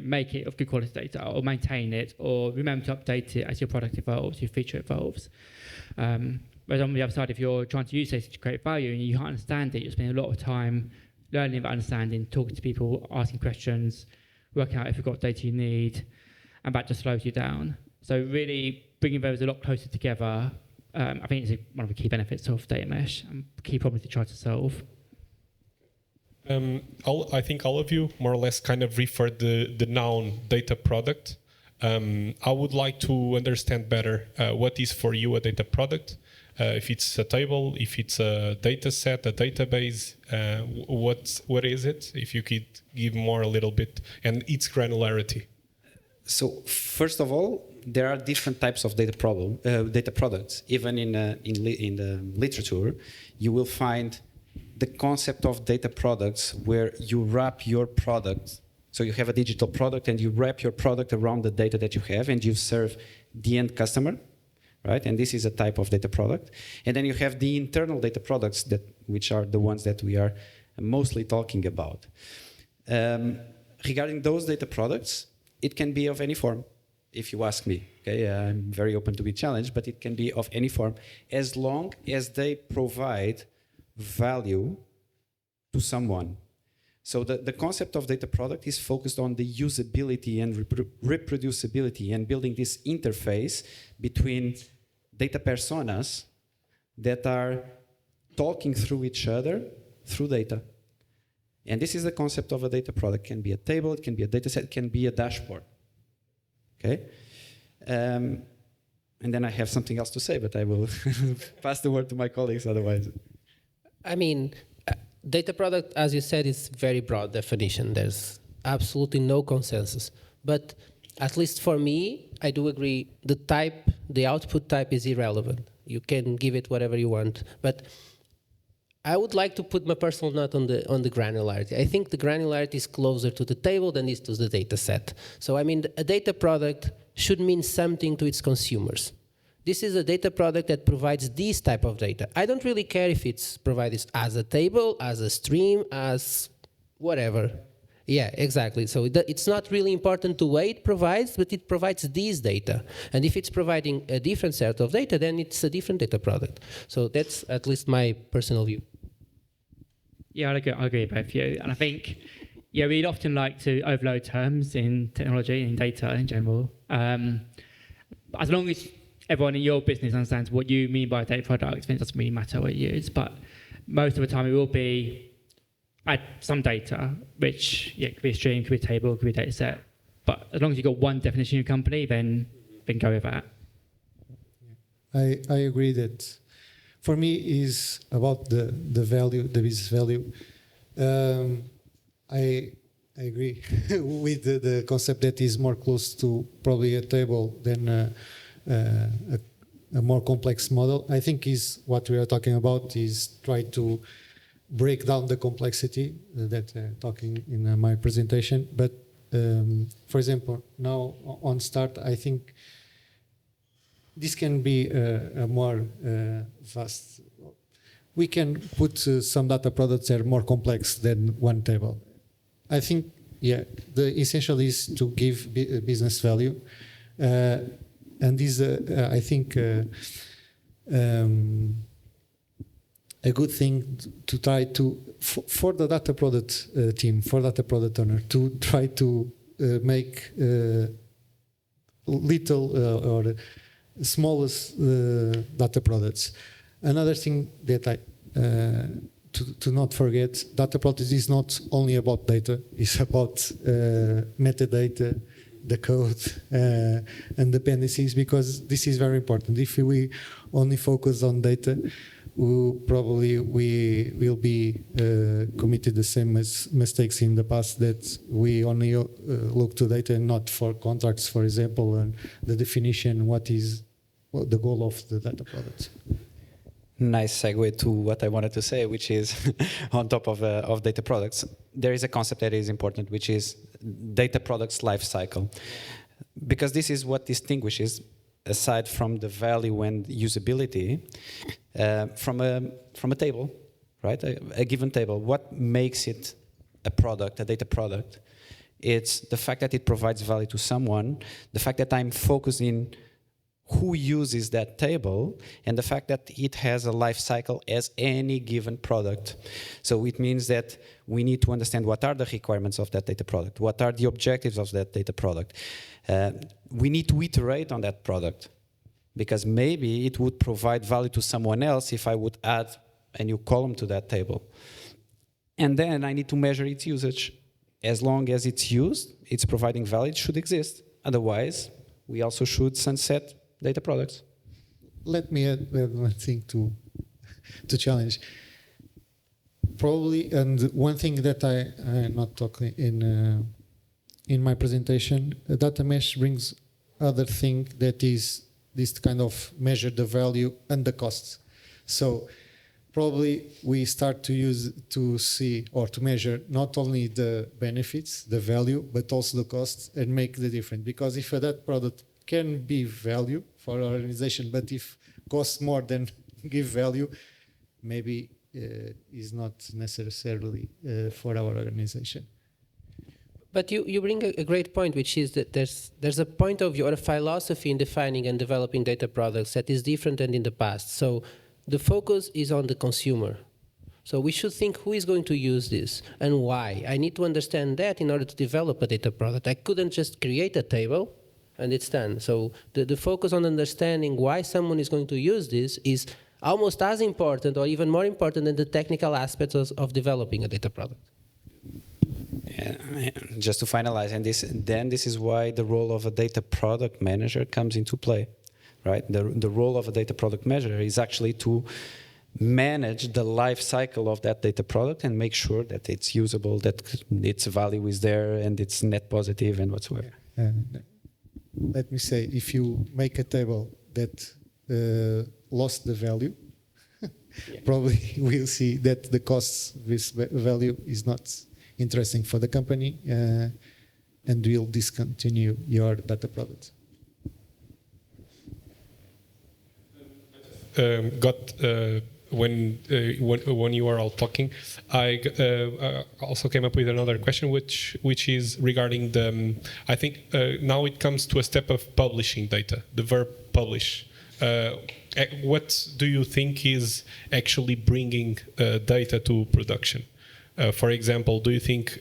make it of good quality data or maintain it or remember to update it as your product evolves, your feature evolves. Whereas on the other side, if you're trying to use data to create value and you can't understand it, you're spending a lot of time learning about understanding, talking to people, asking questions, working out if you've got data you need, and that just slows you down. So really bringing those a lot closer together, I think is one of the key benefits of data mesh and key problems to try to solve. I think all of you more or less kind of referred the noun data product. I would like to understand better what is for you a data product. If it's a table, if it's a data set, a database, what is it? If you could give more a little bit, and its granularity. So first of all, there are different types of data products. Even in the literature, you will find the concept of data products where you wrap your product. So you have a digital product and you wrap your product around the data that you have and you serve the end customer, right? And this is a type of data product. And then you have the internal data products which are the ones that we are mostly talking about. Regarding those data products, it can be of any form, if you ask me. Okay, I'm very open to be challenged, but it can be of any form as long as they provide value to someone. So the concept of data product is focused on the usability and reproducibility and building this interface between data personas that are talking through each other through data. And this is the concept of a data product. It can be a table, it can be a data set, it can be a dashboard. Okay? And then I have something else to say, but I will pass the word to my colleagues otherwise. I mean, data product, as you said, is very broad definition. There's absolutely no consensus. But at least for me, I do agree the output type is irrelevant. You can give it whatever you want. But I would like to put my personal note on the granularity. I think the granularity is closer to the table than is to the data set. So I mean, a data product should mean something to its consumers. This is a data product that provides this type of data. I don't really care if it's provided as a table, as a stream, as whatever. Yeah, exactly. So it's not really important to what it provides, but it provides this data. And if it's providing a different set of data, then it's a different data product. So that's at least my personal view. Yeah, I agree with both of you. And I think yeah, we'd often like to overload terms in technology and data in general. As long as everyone in your business understands what you mean by a data product, then it doesn't really matter what you use. But most of the time, it will be add some data, which could be a stream, could be a table, could be a data set. But as long as you've got one definition in your company, then go with that. I agree that for me is about the value, the business value. I agree with the concept that is more close to probably a table than a more complex model. I think is what we are talking about is try to break down the complexity that talking in my presentation. But for example, now on start, I think this can be a more vast. We can put some data products that are more complex than one table. I think, yeah, the essential is to give business value, and this, I think, a good thing to try to for the data product team, for data product owner, to try to make little or smallest data products. Another thing that I to not forget, data product is not only about data; it's about metadata, the code, and dependencies. Because this is very important. If we only focus on data, we will be committed the same mistakes in the past, that we only look to data and not for contracts, for example, and the definition, what is the goal of the data product. Nice segue to what I wanted to say, which is on top of data products, there is a concept that is important, which is data products life cycle, because this is what distinguishes, aside from the value and usability, from a table, right? A given table. What makes it a product, a data product? It's the fact that it provides value to someone, the fact that I'm focused in who uses that table, and the fact that it has a life cycle as any given product. So it means that we need to understand what are the requirements of that data product, what are the objectives of that data product. We need to iterate on that product, because maybe it would provide value to someone else if I would add a new column to that table. And then I need to measure its usage. As long as it's used, it's providing value, it should exist. Otherwise, we also should sunset data products. Let me add one thing to challenge. Probably, and one thing that I'm not talking in my presentation, a data mesh brings other thing that is this kind of measure the value and the costs. So probably we start to see or to measure not only the benefits, the value, but also the costs, and make the difference. Because if that product can be value for our organization, but if costs more than give value, maybe is not necessarily for our organization. But you bring a great point, which is that there's a point of view or a philosophy in defining and developing data products that is different than in the past. So the focus is on the consumer. So we should think who is going to use this and why. I need to understand that in order to develop a data product. I couldn't just create a table and it's done. So the focus on understanding why someone is going to use this is almost as important or even more important than the technical aspects of developing a data product. Yeah, just to finalize, and this is why the role of a data product manager comes into play, right? The role of a data product manager is actually to manage the life cycle of that data product and make sure that it's usable, that its value is there, and it's net positive and whatsoever. Let me say, if you make a table that lost the value, probably we'll see that the costs with value is not interesting for the company, and will discontinue your data product. When you were all talking, I also came up with another question, which is regarding the. I think now it comes to a step of publishing data, the verb publish. What do you think is actually bringing data to production? For example, do you think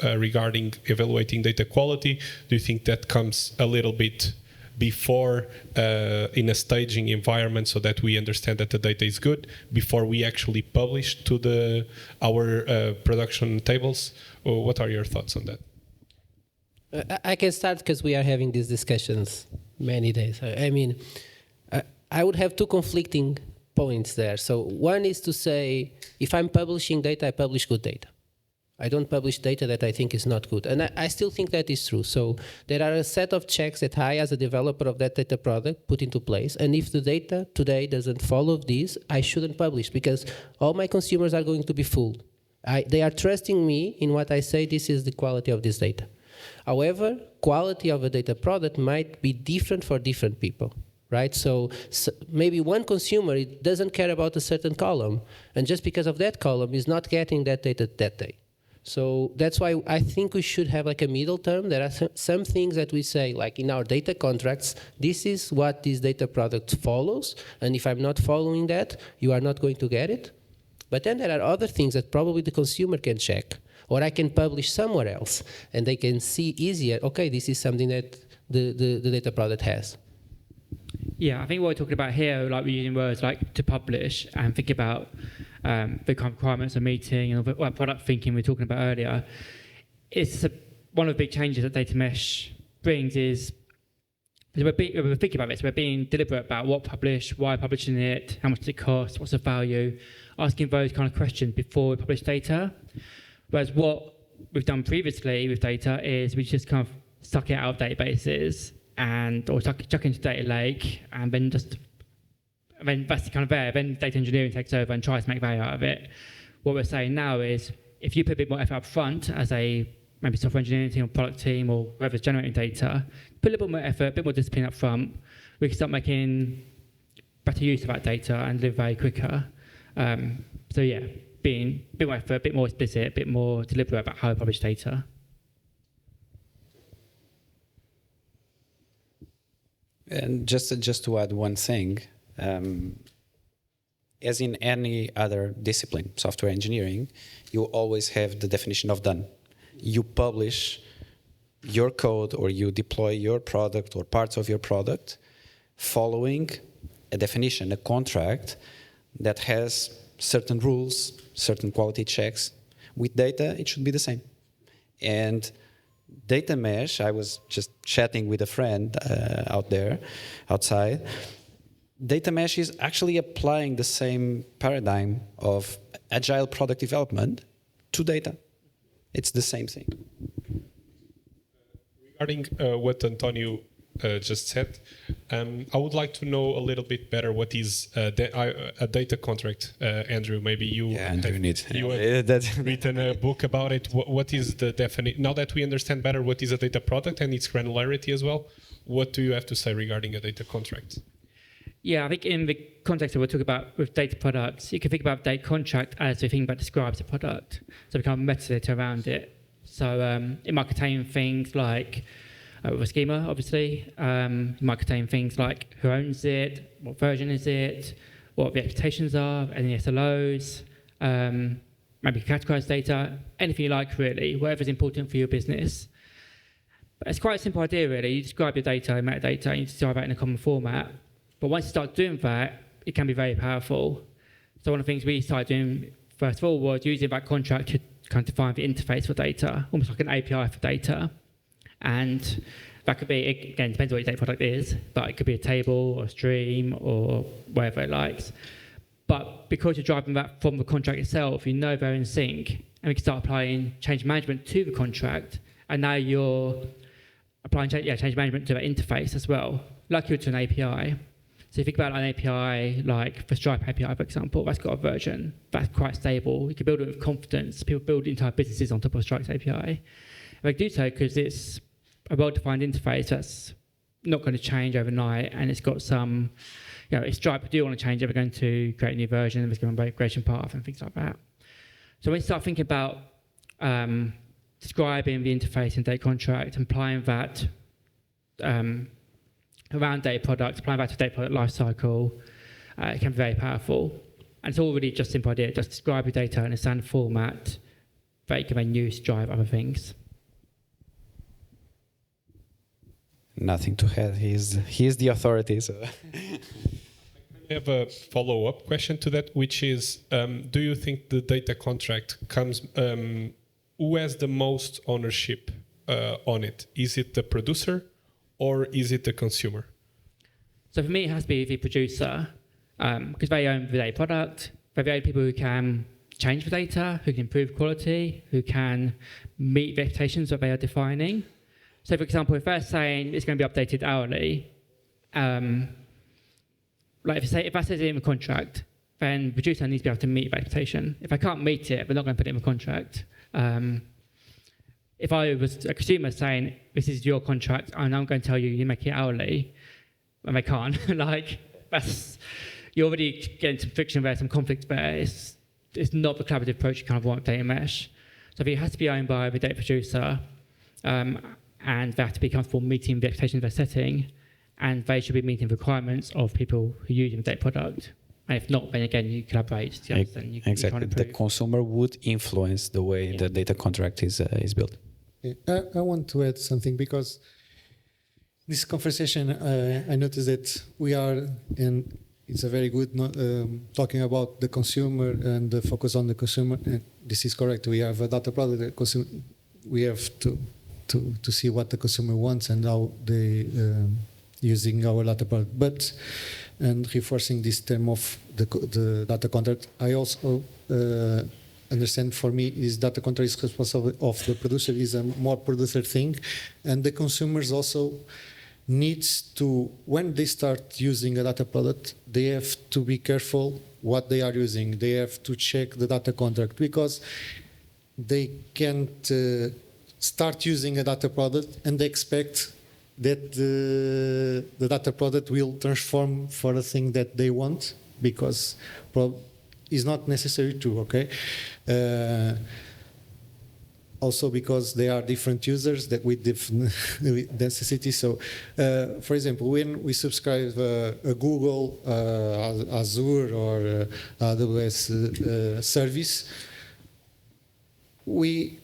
regarding evaluating data quality, do you think that comes a little bit before in a staging environment so that we understand that the data is good before we actually publish to our production tables? Or what are your thoughts on that? I can start because we are having these discussions many days. I mean, I would have two conflicting points there. So one is to say, if I'm publishing data, I publish good data. I don't publish data that I think is not good. And I still think that is true. So there are a set of checks that I, as a developer of that data product, put into place. And if the data today doesn't follow these, I shouldn't publish because all my consumers are going to be fooled. They are trusting me in what I say, this is the quality of this data. However, quality of a data product might be different for different people. Right? So maybe one consumer doesn't care about a certain column, and just because of that column is not getting that data that day. So that's why I think we should have like a middle term. There are some things that we say, like in our data contracts, this is what this data product follows, and if I'm not following that, you are not going to get it. But then there are other things that probably the consumer can check, or I can publish somewhere else, and they can see easier, okay, this is something that the data product has. Yeah, I think what we're talking about here, like we're using words like to publish and think about the kind of requirements of meeting and what product thinking we were talking about earlier. It's one of the big changes that data mesh brings is we're thinking about this. We're being deliberate about what publish, why publishing it, how much does it cost, what's the value, asking those kind of questions before we publish data. Whereas what we've done previously with data is we just kind of suck it out of databases or chuck into data lake, and then that's kind of there. Then data engineering takes over and tries to make value out of it. What we're saying now is, if you put a bit more effort up front as a maybe software engineering team or product team or whoever's generating data, put a little bit more effort, a bit more discipline up front, we can start making better use of that data and live very quicker. So yeah, being a bit more effort, a bit more explicit, a bit more deliberate about how we publish data. And just to add one thing, as in any other discipline, software engineering, you always have the definition of done. You publish your code or you deploy your product or parts of your product following a definition, a contract that has certain rules, certain quality checks. With data, it should be the same. And data mesh, I was just chatting with a friend outside. Data mesh is actually applying the same paradigm of agile product development to data. It's the same thing. Regarding what Antonio just said, I would like to know a little bit better what is a data contract. Andrew, maybe you have written a book about it. What is the definition? Now that we understand better what is a data product and its granularity as well, what do you have to say regarding a data contract? Yeah, I think in the context that we're talking about with data products, you can think about data contract as we think about describes a product. So we kind of metadata around it. So it might contain things like a schema, obviously. It might contain things like who owns it, what version is it, what the expectations are, any SLOs, maybe categorized data, anything you like really, whatever's important for your business. But it's quite a simple idea really. You describe your data, metadata, and you describe it in a common format. But once you start doing that, it can be very powerful. So one of the things we started doing first of all was using that contract to kind of define the interface for data, almost like an API for data. And that could be, again, depends what your data product is, but it could be a table or a stream or whatever it likes. But because you're driving that from the contract itself, you know they're in sync, and we can start applying change management to the contract, and now you're applying change management to that interface as well, like you would to an API. So if you think about an API, like the Stripe API, for example, that's got a version that's quite stable. You can build it with confidence. People build entire businesses on top of Stripe's API. And they do so because it's a well-defined interface that's not going to change overnight, and it's got some, if Stripe do want to change it, we're going to create a new version, there's going to be a migration path and things like that. So when you start thinking about describing the interface in data contract, applying that around data products, applying that to data product lifecycle, it can be very powerful. And it's already just a simple idea. Just describe your data in a standard format that you can then use to drive other things. Nothing to add. He's the authority. So. I have a follow-up question to that, which is, do you think the data contract comes, who has the most ownership on it? Is it the producer or is it the consumer? So for me, it has to be the producer, because they own the data product. They own people who can change the data, who can improve quality, who can meet the expectations that they are defining. So for example, if they're saying it's going to be updated hourly, like if that says it in the contract, then the producer needs to be able to meet that expectation. If I can't meet it, we're not going to put it in the contract. If I was a consumer saying, this is your contract, and I'm going to tell you, you make it hourly, and they can't, like, you're already getting some friction there, some conflict there. It's not the collaborative approach you kind of want data mesh. So it has to be owned by the data producer, and they have to be comfortable meeting the expectations they're setting, and they should be meeting the requirements of people who use the data product. And if not, then again, you collaborate. Exactly. The consumer would influence the way the data contract is built. Yeah. I want to add something, because this conversation, I noticed that we are in. It's a very good talking about the consumer and the focus on the consumer. And this is correct. We have a data product. We have to see what the consumer wants and how they using our data product. And reinforcing this term of the data contract, I also understand, for me, is data contract is responsible of the producer, is a more producer thing, and the consumers also needs to, when they start using a data product, they have to be careful what they are using. They have to check the data contract, because they can't start using a data product and they expect that the data product will transform for a thing that they want, because is not necessarily true, okay? Also because they are different users that with different necessities. So, for example, when we subscribe a Google, Azure, or AWS service, we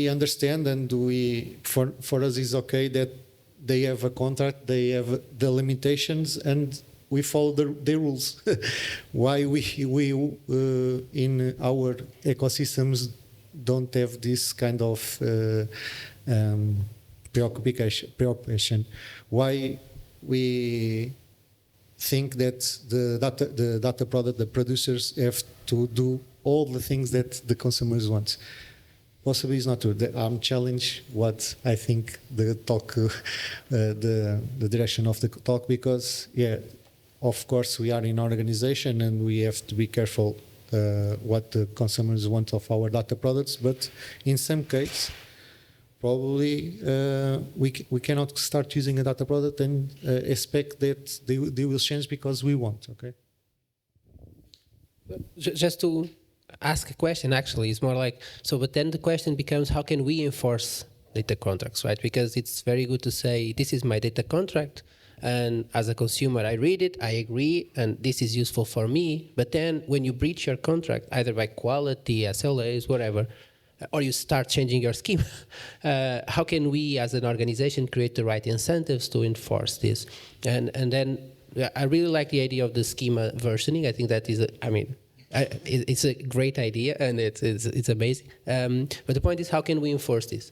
understand, and for us is okay that they have a contract, they have the limitations, and we follow the rules. Why we in our ecosystems don't have this kind of preoccupation? Why we think that the data product, the producers have to do all the things that the consumers want? Possibly it's not true. I'm challenged what I think the talk, the direction of the talk, because of course we are in an organization and we have to be careful what the consumers want of our data products. But in some case, probably we cannot start using a data product and expect that they will change because we want. Okay. Just to ask a question, actually, it's more like, so, but then the question becomes, how can we enforce data contracts, right? Because it's very good to say, this is my data contract, and as a consumer, I read it, I agree, and this is useful for me. But then when you breach your contract, either by quality, SLAs, whatever, or you start changing your schema, how can we as an organization create the right incentives to enforce this? And then I really like the idea of the schema versioning. I think that is, it's a great idea, and it's amazing. But the point is, how can we enforce this?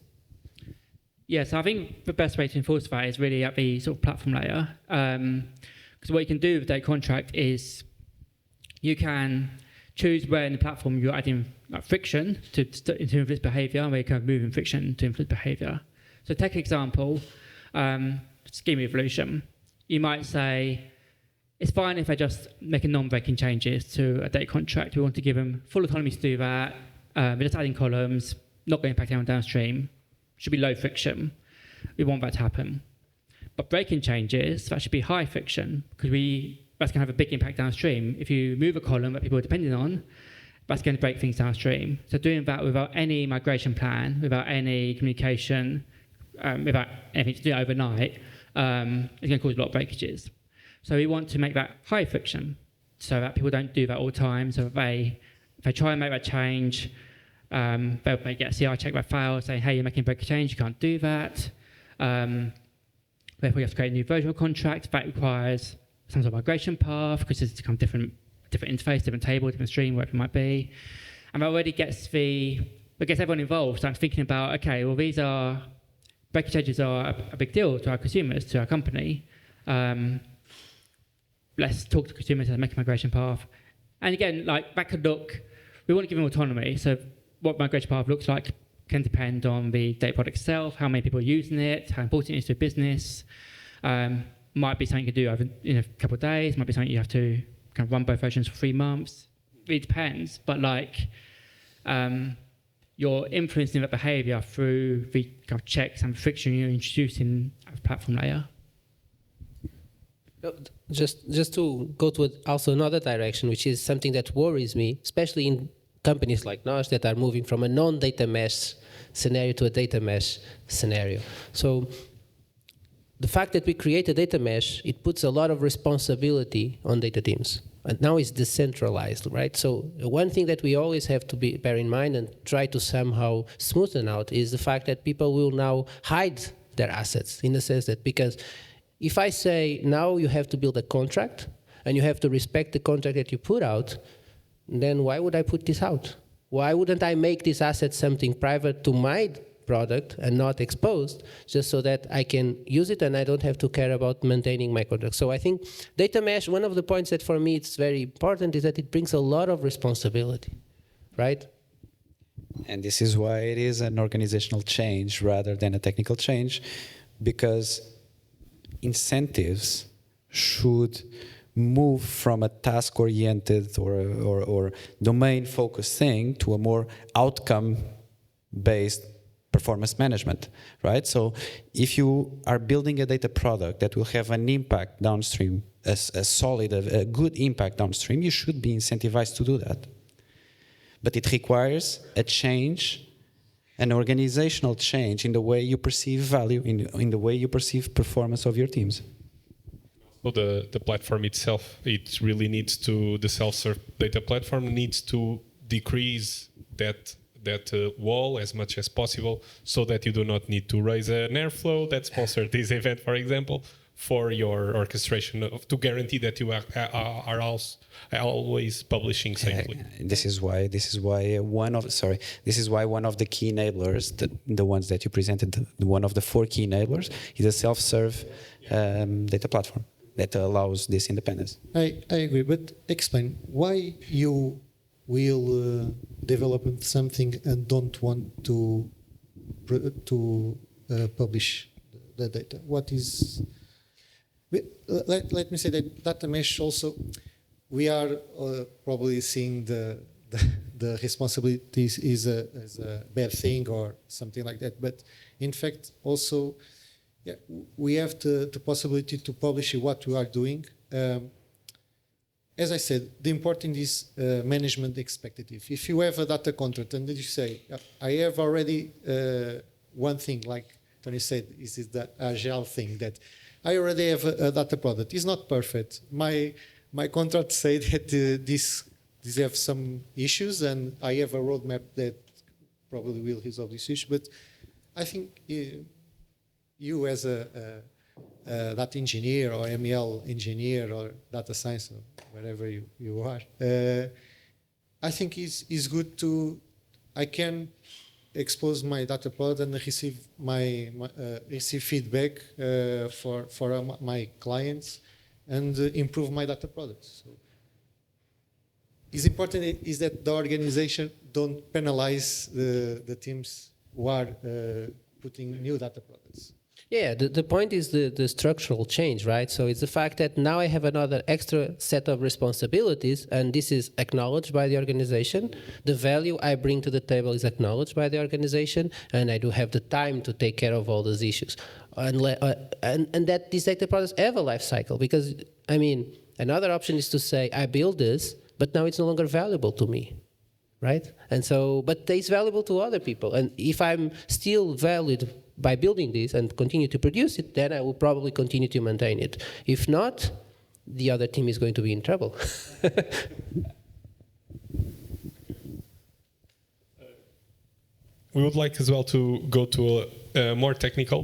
Yeah, so I think the best way to enforce that is really at the sort of platform layer. Because what you can do with that contract is you can choose where in the platform you're adding friction to influence behavior, and where you're kind of moving friction to influence behavior. So take an example, schema evolution. You might say, it's fine if I just make a non-breaking changes to a data contract. We want to give them full autonomy to do that. We're just adding columns, not going to impact anyone downstream. Should be low friction. We want that to happen. But breaking changes, that should be high friction, because that's going to have a big impact downstream. If you move a column that people are depending on, that's going to break things downstream. So doing that without any migration plan, without any communication, without anything to do overnight, is going to cause a lot of breakages. So we want to make that high friction so that people don't do that all the time. So if they try and make that change, they'll get a CR check that fails, saying, hey, you're making a break change, you can't do that. Therefore, you have to create a new version of contract. That requires some sort of migration path, because it's kind of different interface, different table, different stream, whatever it might be. And that already gets everyone involved, start thinking about, okay, well, these are, breaking changes are a big deal to our consumers, to our company. Let's talk to consumers and make a migration path. And again, like, that could look, we want to give them autonomy. So what migration path looks like can depend on the data product itself, how many people are using it, how important it is to a business. Might be something you can do over in a couple of days, might be something you have to kind of run both versions for 3 months. It depends, but like, you're influencing that behavior through the kind of checks and friction you're introducing at the platform layer. Just to go to also another direction, which is something that worries me, especially in companies like NOS that are moving from a non-data mesh scenario to a data mesh scenario. So the fact that we create a data mesh, it puts a lot of responsibility on data teams. And now it's decentralized, right? So one thing that we always have to bear in mind and try to somehow smoothen out is the fact that people will now hide their assets, in the sense that, because if I say now you have to build a contract and you have to respect the contract that you put out, then why would I put this out? Why wouldn't I make this asset something private to my product and not exposed, just so that I can use it and I don't have to care about maintaining my contract? So I think data mesh, one of the points that for me it's very important is that it brings a lot of responsibility, right? And this is why it is an organizational change rather than a technical change, because incentives should move from a task-oriented or domain-focused thing to a more outcome-based performance management, right? So if you are building a data product that will have an impact downstream, a good impact downstream, you should be incentivized to do that. But it requires a change, an organizational change in the way you perceive value, in the way you perceive performance of your teams. So the platform itself, it really needs to, the self-serve data platform needs to decrease that wall as much as possible, so that you do not need to raise an Airflow that sponsored this event, for example, for your orchestration, to guarantee that you are always publishing safely. This is why one of the key enablers, the ones that you presented, one of the 4 key enablers, is a self-serve data platform that allows this independence. I agree, but explain why you will develop something and don't want to publish the data. What is? Let me say that data mesh also, we are probably seeing the responsibilities as a bad thing or something like that. But in fact, also, yeah, we have the possibility to publish what we are doing. As I said, the important is management expectative. If you have a data contract and you say, I have already one thing, like Tony said, is the agile thing, that I already have a data product. It's not perfect. My contract say that these have some issues, and I have a roadmap that probably will resolve this issue. But I think you as a data engineer or ML engineer or data science or wherever you are, I think it's good to, I can expose my data product and receive receive feedback for my clients and improve my data products. So it's important is that the organization don't penalize the teams who are putting new data products. Yeah, the point is the structural change, right? So it's the fact that now I have another extra set of responsibilities, and this is acknowledged by the organization. The value I bring to the table is acknowledged by the organization, and I do have the time to take care of all those issues. And that these data products have a life cycle, because, I mean, another option is to say, I build this, but now it's no longer valuable to me, right? And so, but it's valuable to other people. And if I'm still valued by building this and continue to produce it, then I will probably continue to maintain it. If not, the other team is going to be in trouble. We would like as well to go to a more technical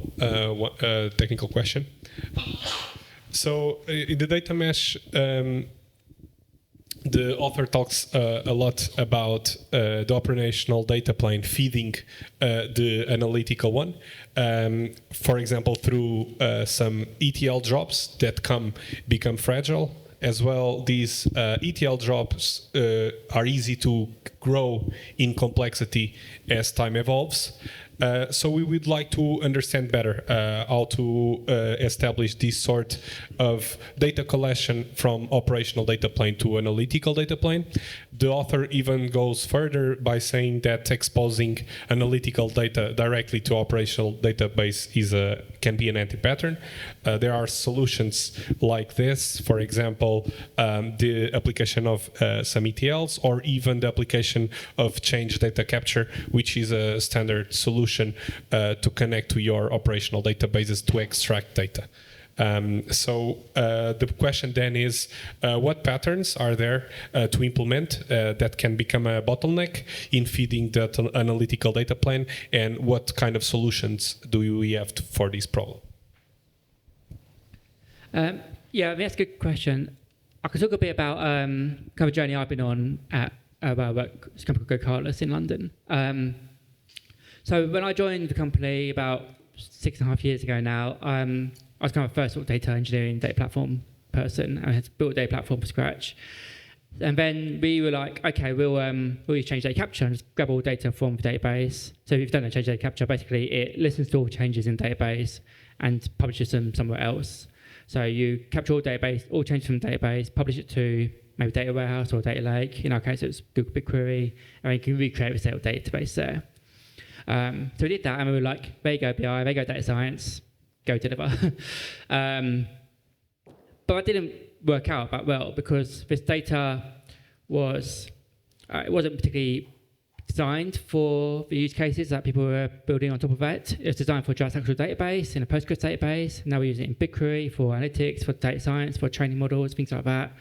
question. So in the data mesh, the author talks a lot about the operational data plane feeding the analytical one. For example, through some ETL jobs that become fragile. As well, these ETL jobs are easy to grow in complexity as time evolves. So we would like to understand better how to establish this sort of data collection from operational data plane to analytical data plane. The author even goes further by saying that exposing analytical data directly to operational database can be an anti-pattern. There are solutions like this, for example, the application of some ETLs, or even the application of change data capture, which is a standard solution to connect to your operational databases to extract data. So the question then is, what patterns are there to implement that can become a bottleneck in feeding that analytical data plane, and what kind of solutions do we have for this problem? Yeah, I mean, that's a good question. I could talk a bit about kind of a journey I've been on at this company called GoCardless in London. So when I joined the company about 6.5 years ago now, I was kind of first sort of data engineering, data platform person. I had to build a data platform from scratch. And then we were like, okay, we'll use change data capture and just grab all data from the database. So if you've done a change data capture, basically it listens to all changes in the database and publishes them somewhere else. So you capture all changes from the database, publish it to maybe data warehouse or data lake. In our case, it's Google BigQuery, and you can recreate a stable database there. So we did that, and we were like, there you go, BI, there you go, data science, go deliver. But that didn't work out that well, because this data it wasn't particularly designed for the use cases that people were building on top of it. It was designed for a transactional database, in a Postgres database. Now we use it in BigQuery for analytics, for data science, for training models, things like that.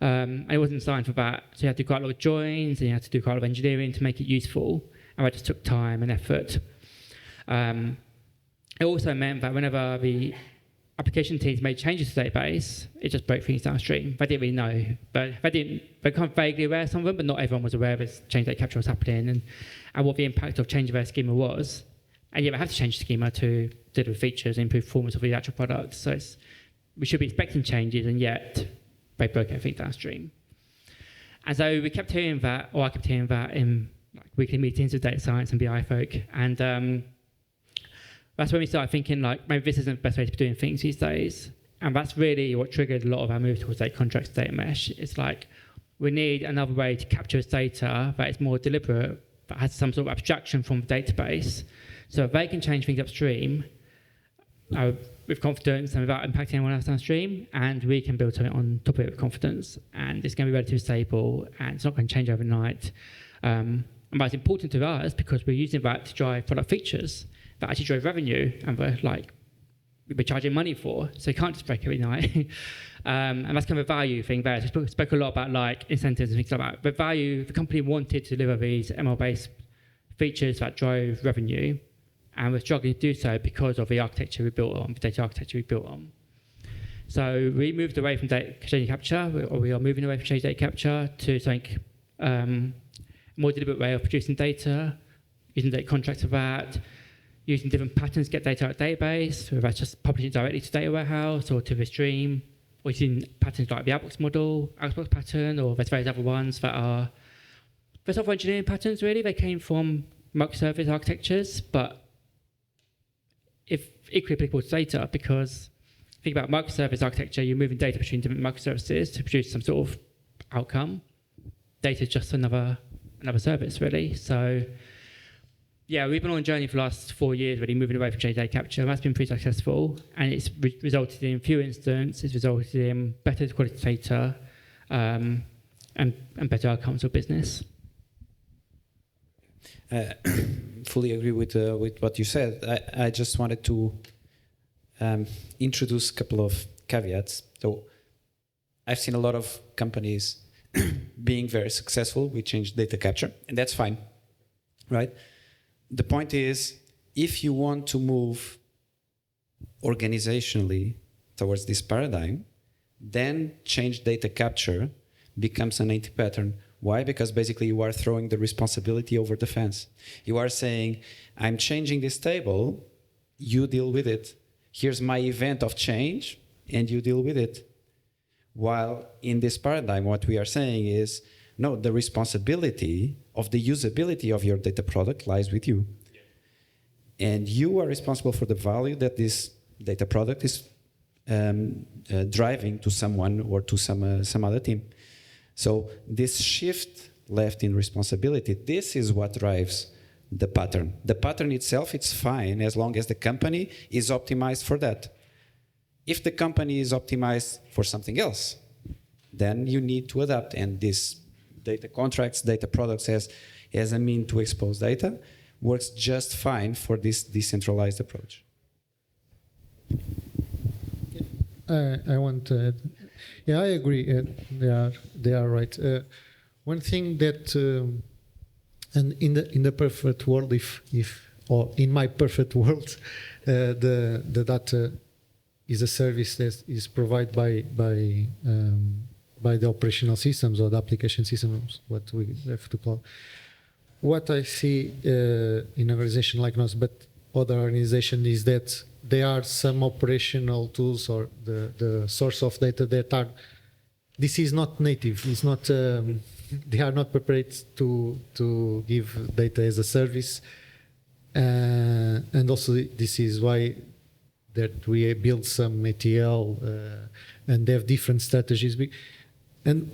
And it wasn't designed for that. So you had to do quite a lot of joins, and you had to do quite a lot of engineering to make it useful. And that just took time and effort. It also meant that whenever the application teams made changes to the database, it just broke things downstream. They didn't really know, but they kind of vaguely aware of some of them, but not everyone was aware of this change data capture was happening and what the impact of changing their schema was. And yet they have to change the schema to deliver features and improve performance of the actual product. So we should be expecting changes, and yet they broke everything downstream. And so we kept hearing that, or I kept hearing that in weekly meetings with data science and BI folk. And that's when we started thinking, like, maybe this isn't the best way to be doing things these days. And that's really what triggered a lot of our move towards data contracts, data mesh. It's like, we need another way to capture this data that is more deliberate, that has some sort of abstraction from the database, so they can change things upstream with confidence and without impacting anyone else downstream, and we can build something on top of it with confidence. And it's going to be relatively stable, and it's not going to change overnight. And that's important to us because we're using that to drive product features that actually drive revenue, and we're charging money for, so you can't just break every night. And that's kind of a value thing there. So we spoke a lot about like incentives and things like that. But value, the company wanted to deliver these ML-based features that drove revenue, and we're struggling to do so because of the architecture we built on, the data architecture we built on. So we moved away from data capture, or we are moving away from change data capture to something more deliberate way of producing data, using data contracts for that, using different patterns to get data out of database, whether that's just publishing it directly to data warehouse or to the stream, or using patterns like the Outbox model, Outbox pattern, or there's various other ones that are the software engineering patterns, really. They came from microservice architectures, but if equally applicable to data, because think about microservice architecture, you're moving data between different microservices to produce some sort of outcome. Data is just another service, really. So yeah, we've been on a journey for the last 4 years, really, moving away from change data capture. That's been pretty successful, and it's resulted in fewer incidents. It's resulted in better quality data and better outcomes for business. Fully agree with what you said. I just wanted to introduce a couple of caveats. So I've seen a lot of companies being very successful with change data capture, and that's fine, right? The point is, if you want to move organizationally towards this paradigm, then change data capture becomes an anti-pattern. Why? Because basically you are throwing the responsibility over the fence. You are saying, I'm changing this table, you deal with it. Here's my event of change, and you deal with it. While in this paradigm, what we are saying is, no, the responsibility of the usability of your data product lies with you. And you are responsible for the value that this data product is driving to someone or to some other team. So this shift left in responsibility, this is what drives the pattern. The pattern itself, it's fine as long as the company is optimized for that. If the company is optimized for something else, then you need to adapt. And this data contracts, data products as a mean to expose data works just fine for this decentralized approach. I want to, yeah, I agree. They are right. One thing that, and in the perfect world, or in my perfect world, the data is a service that is provided by the operational systems or the application systems, what we have to call. What I see in an organization like NOS, but other organizations, is that there are some operational tools or the source of data that are, this is not native, it's not, they are not prepared to give data as a service. And also this is why that we build some ATL and have different strategies. And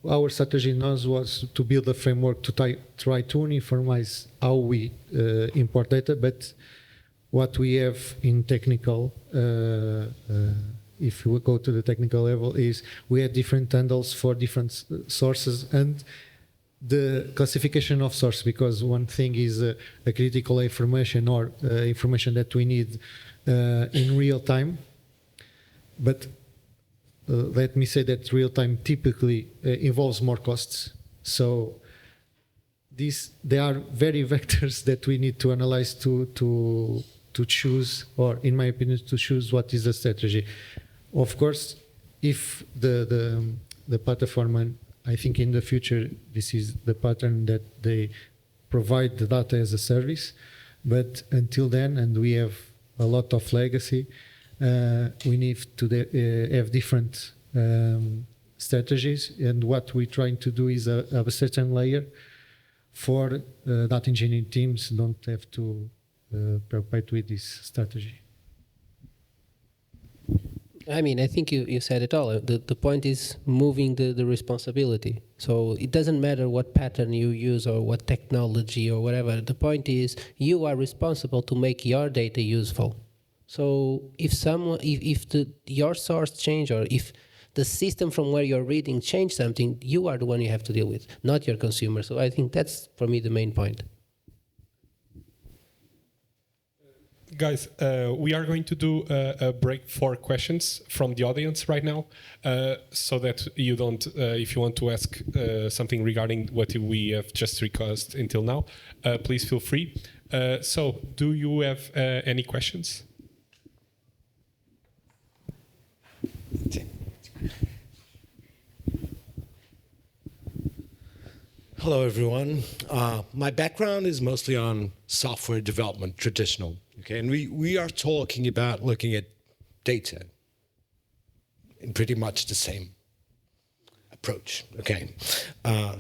our strategy in NOS was to build a framework to try to uniformize how we import data, but what we have in technical, if we go to the technical level, is we have different handles for different sources and the classification of source, because one thing is a critical information or information that we need in real time, but let me say that real time typically involves more costs. So there are very vectors that we need to analyze to choose, or in my opinion, to choose what is the strategy. Of course, if the platform, and I think in the future this is the pattern that they provide the data as a service, but until then, and we have a lot of legacy, we need to have different strategies, and what we're trying to do is have a certain layer for data engineering teams don't have to perpetuate this strategy. I mean, I think you said it all. The point is moving the responsibility. So it doesn't matter what pattern you use or what technology or whatever. The point is you are responsible to make your data useful. So if your source change, or if the system from where you're reading change something, you are the one you have to deal with, not your consumer. So I think that's, for me, the main point. Guys, we are going to do a break for questions from the audience right now, so that you don't, if you want to ask something regarding what we have just discussed until now, please feel free. So, do you have any questions? Hello, everyone. My background is mostly on software development, traditional. Okay, and we are talking about looking at data in pretty much the same approach. Okay,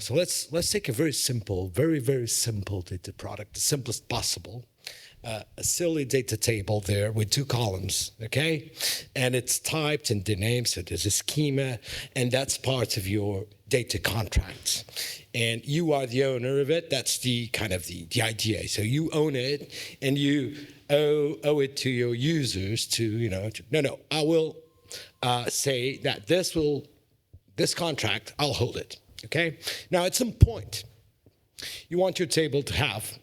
so let's take a very simple, very simple data product, the simplest possible. A silly data table there with 2 columns, okay? And it's typed in the name, so there's a schema, and that's part of your data contract. And you are the owner of it. That's the kind of the idea. So you own it, and you owe it to your users to, no, I will say that this contract, I'll hold it, okay? Now, at some point, you want your table to have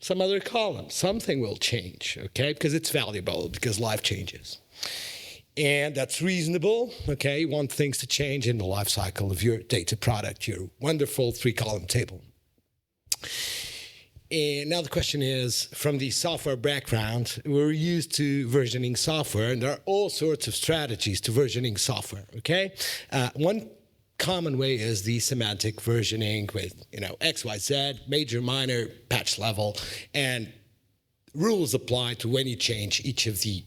some other column. Something will change, okay? Because it's valuable, because life changes. And that's reasonable, okay? You want things to change in the life cycle of your data product, your wonderful 3-column table. And now the question is, from the software background, we're used to versioning software, and there are all sorts of strategies to versioning software, okay? One common way is the semantic versioning with, X, Y, Z, major, minor, patch level, and rules apply to when you change each of the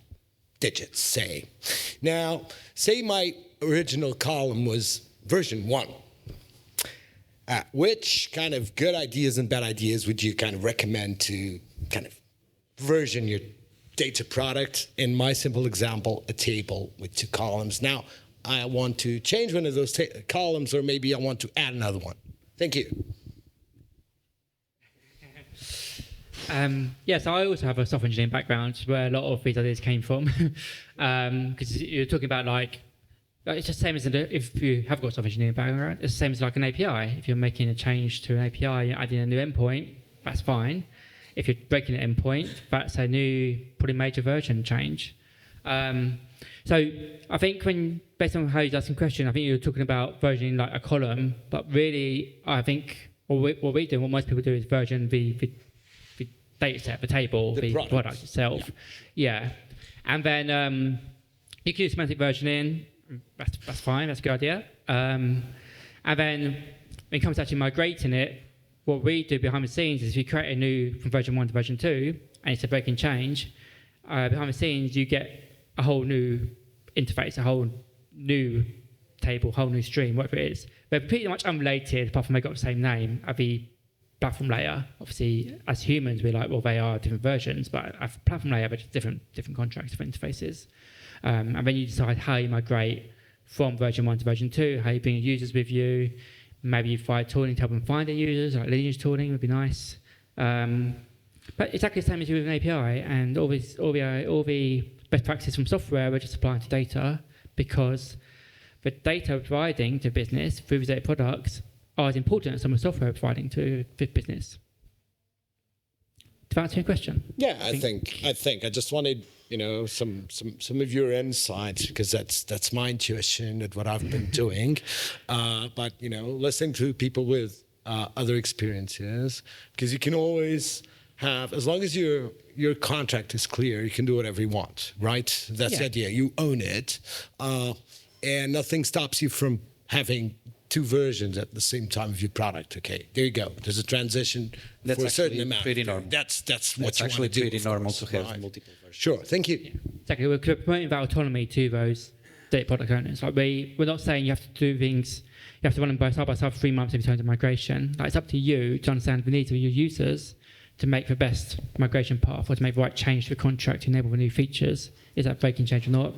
digits, say. Now, say my original column was version 1. Which kind of good ideas and bad ideas would you kind of recommend to kind of version your data product? In my simple example, a table with 2 columns. Now, I want to change one of those columns, or maybe I want to add another one. Thank you. So I also have a software engineering background where a lot of these ideas came from. Because you're talking about it's just the same as if you have got a software engineering background, it's the same as like an API. If you're making a change to an API, you're adding a new endpoint, that's fine. If you're breaking an endpoint, that's a new, probably major version change. So I think based on how you're asking the question, I think you're talking about versioning like a column, but really I think what we do, what most people do is version the data set, the table, the product itself. Yeah. And then you can use semantic versioning. That's fine. That's a good idea. And then when it comes to actually migrating it, what we do behind the scenes is we create a new from version 1 to version 2, and it's a breaking change. Behind the scenes, you get a whole new interface, a whole new table, whole new stream, whatever it is. They're pretty much unrelated, apart from they got the same name at the platform layer. Obviously, as humans, we're like, well, they are different versions, but at the platform layer, they're just different contracts, different interfaces. And then you decide how you migrate from version 1 to version 2, how you bring your users with you. Maybe you provide tooling to help them find their users, like lineage tooling would be nice. But exactly the same as you with an API, and all the best practices from software are just applying to data, because the data we're providing to business through the data products are as important as some of the software we're providing to the business. Did that answer your question? Yeah, I think I just wanted some of your insights, because that's my intuition at what I've been doing. But listening to people with other experiences, because you can always have, as long as your contract is clear, you can do whatever you want, right? That's the idea. You own it, and nothing stops you from having 2 versions at the same time of your product. Okay, there you go. There's a transition for a certain amount. Pretty normal. That's what you want to do. It's actually pretty normal to have multiple versions. Sure, thank you. Yeah. Exactly, we're promoting that autonomy to those data product owners. Like we're not saying you have to do things, you have to run them side by side for 3 months every time to migration. Like, it's up to you to understand the needs of your users to make the best migration path, or to make the right change to the contract to enable the new features. Is that breaking change or not?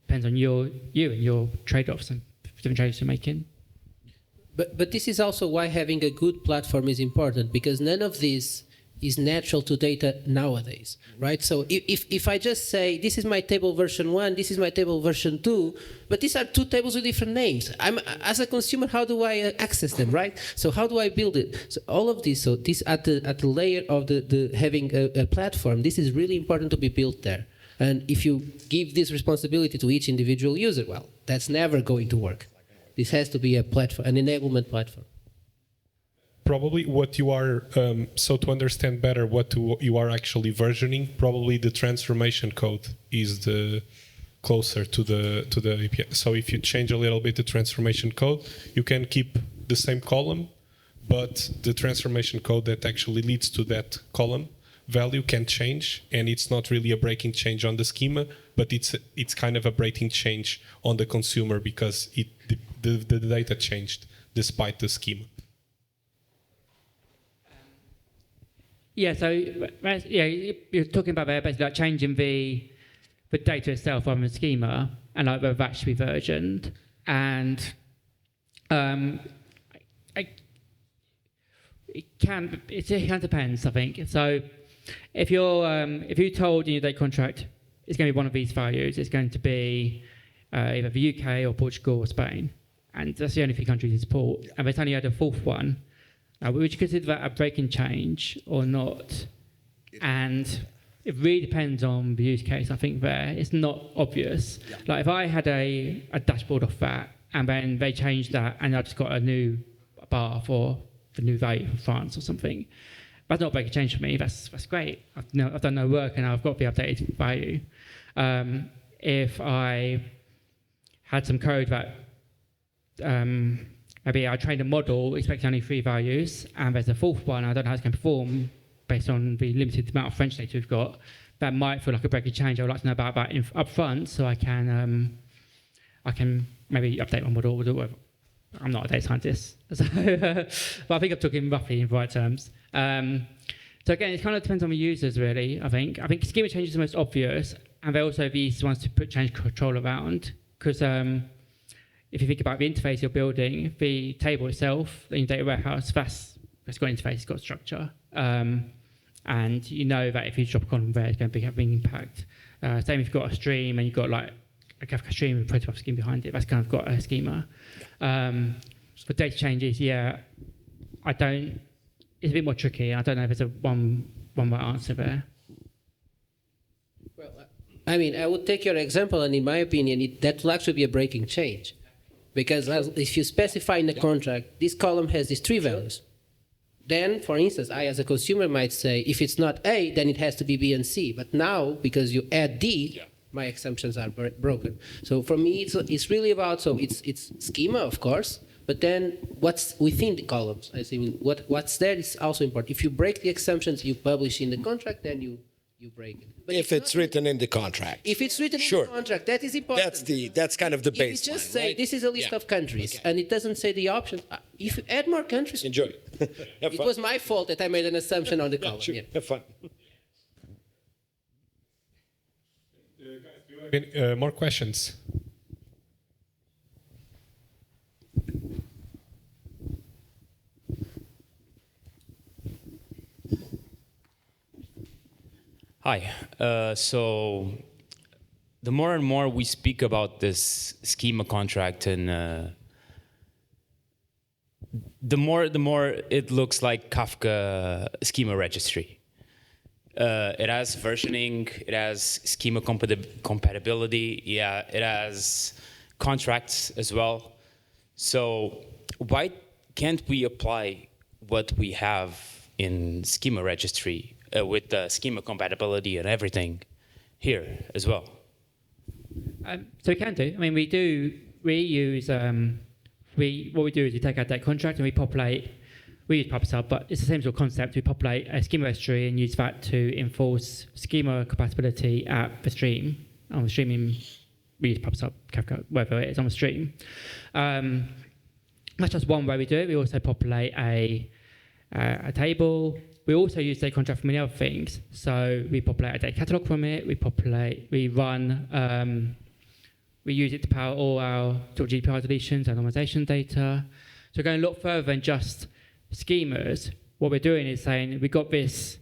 Depends on you and your trade-offs and different trade-offs you're making. But this is also why having a good platform is important, because none of this is natural to data nowadays, right? So if I just say, this is my table version 1, this is my table version 2, but these are 2 tables with different names. As a consumer, how do I access them, right? So how do I build it? So all of this, at the layer of the having a platform, this is really important to be built there. And if you give this responsibility to each individual user, well, that's never going to work. This has to be a platform, an enablement platform. Probably what you are, so to understand better what you are actually versioning, probably the transformation code is the closer to the API. So if you change a little bit the transformation code, you can keep the same column, but the transformation code that actually leads to that column value can change, and it's not really a breaking change on the schema, but it's kind of a breaking change on the consumer, because the data changed despite the schema. So you're talking about basically like changing the data itself rather than the schema, and like whether that should be versioned. And it can depend, I think. So if you're told in your data contract it's going to be one of these values, it's going to be either the UK or Portugal or Spain, and that's the only 3 countries you support, and they only had a 4th one. Would you consider that a breaking change or not? And it really depends on the use case. I think there it's not obvious. Yeah. Like if I had a dashboard off that, and then they changed that, and I just got a new bar for the new value for France or something, that's not a big change for me. That's great. I've done no work, and I've got the updated value. If I had some code that maybe I trained a model expecting only 3 values, and there's a fourth one, I don't know how it's going to perform based on the limited amount of French data we've got, that might feel like a breaking change. I would like to know about that up front so I can maybe update my model or whatever. I'm not a data scientist, so, but I think I'm talking roughly in the right terms. So again, it kind of depends on the users, really, I think. I think schema change is the most obvious, and they're also the easiest ones to put change control around, because if you think about the interface you're building, the table itself, the data warehouse, that's got interface, it's got structure. And you know that if you drop a column there, it's going to have an impact. Same if you've got a stream and you've got like a Kafka stream with a protobuf scheme behind it, that's kind of got a schema. For data changes, yeah, it's a bit more tricky. I don't know if there's a one right answer there. Well, I mean, I would take your example, and in my opinion, that will actually be a breaking change. Because if you specify in the contract, this column has these 3 values, then, for instance, I as a consumer might say, if it's not A, then it has to be B and C. But now, because you add D, my assumptions are broken. So for me, it's really about, so it's schema, of course, but then what's within the columns? I say what's there is also important. If you break the assumptions you publish in the contract, then you break it. But if it's written in the contract. If it's written in the contract, that is important. That's kind of the baseline. If you just say, right? this is a list of countries, and it doesn't say the options, if you add more countries... Enjoy. It was my fault that I made an assumption on the column. Sure. Have fun. More questions? Hi. So the more and more we speak about this schema contract, and the more it looks like Kafka schema registry. It has versioning, it has schema compatibility, yeah, it has contracts as well. So why can't we apply what we have in schema registry with the schema compatibility and everything here as well? So we can do. I mean, we use, what we do is we take our data contract and we populate. We use PubSub, but it's the same sort of concept. We populate a schema registry and use that to enforce schema compatibility at the stream. On the streaming, we use PubSub, Kafka, whatever it is on the stream. That's just one way we do it. We also populate a table. We also use data contract for many other things. So we populate a data catalog from it. We run. We use it to power all our sort of GDPR deletions and normalization data. So we're going a lot further than just schemas. What we're doing is saying we've got this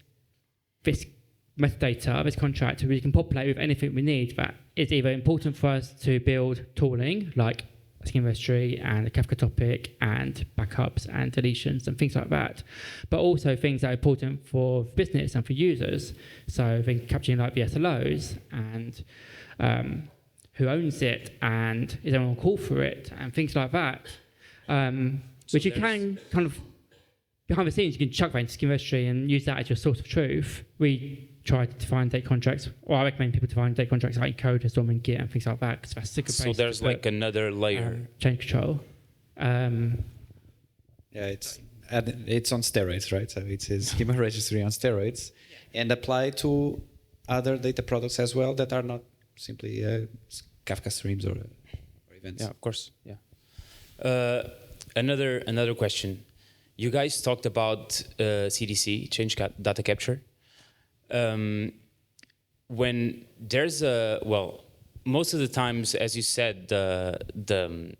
metadata, this contract, we can populate with anything we need that is either important for us to build tooling, like a schema registry and a Kafka topic and backups and deletions and things like that, but also things that are important for business and for users. So things capturing like the SLOs and who owns it and is anyone on call for it and things like that, which you can kind of, behind the scenes, you can chuck that into schema registry and use that as your source of truth. We try to define data contracts, or I recommend people define data contracts like code, Storm and Git and things like that, because that's super basic. So there's like another layer. Change control. Yeah, it's on steroids, right? So it's a schema registry on steroids, and apply to other data products as well that are not simply Kafka streams or events. Yeah, of course. Yeah. Another question. You guys talked about CDC, change data capture. When there's most of the times, as you said, the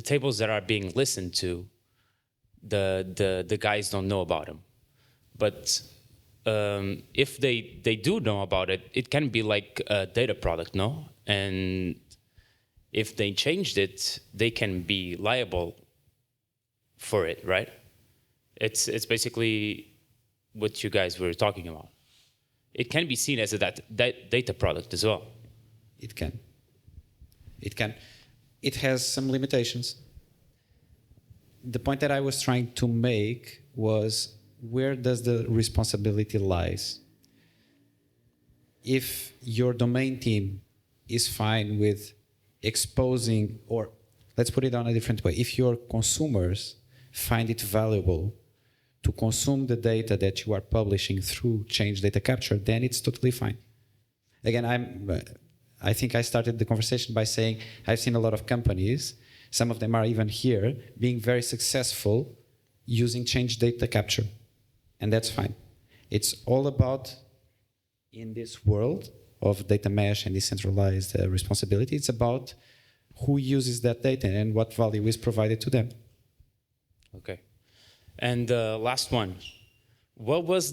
tables that are being listened to, the guys don't know about them. But if they do know about it, it can be like a data product, no? And if they changed it, they can be liable for it, right? It's basically what you guys were talking about. it can be seen as a data product as well. It can. It can. It has some limitations. The point that I was trying to make was, where does the responsibility lies? If your domain team is fine with exposing, or let's put it on a different way, if your consumers find it valuable to consume the data that you are publishing through change data capture, then it's totally fine. Again, I think I started the conversation by saying I've seen a lot of companies, some of them are even here, being very successful using change data capture. And that's fine. It's all about, in this world of data mesh and decentralized responsibility, it's about who uses that data and what value is provided to them. Okay. And last one. What was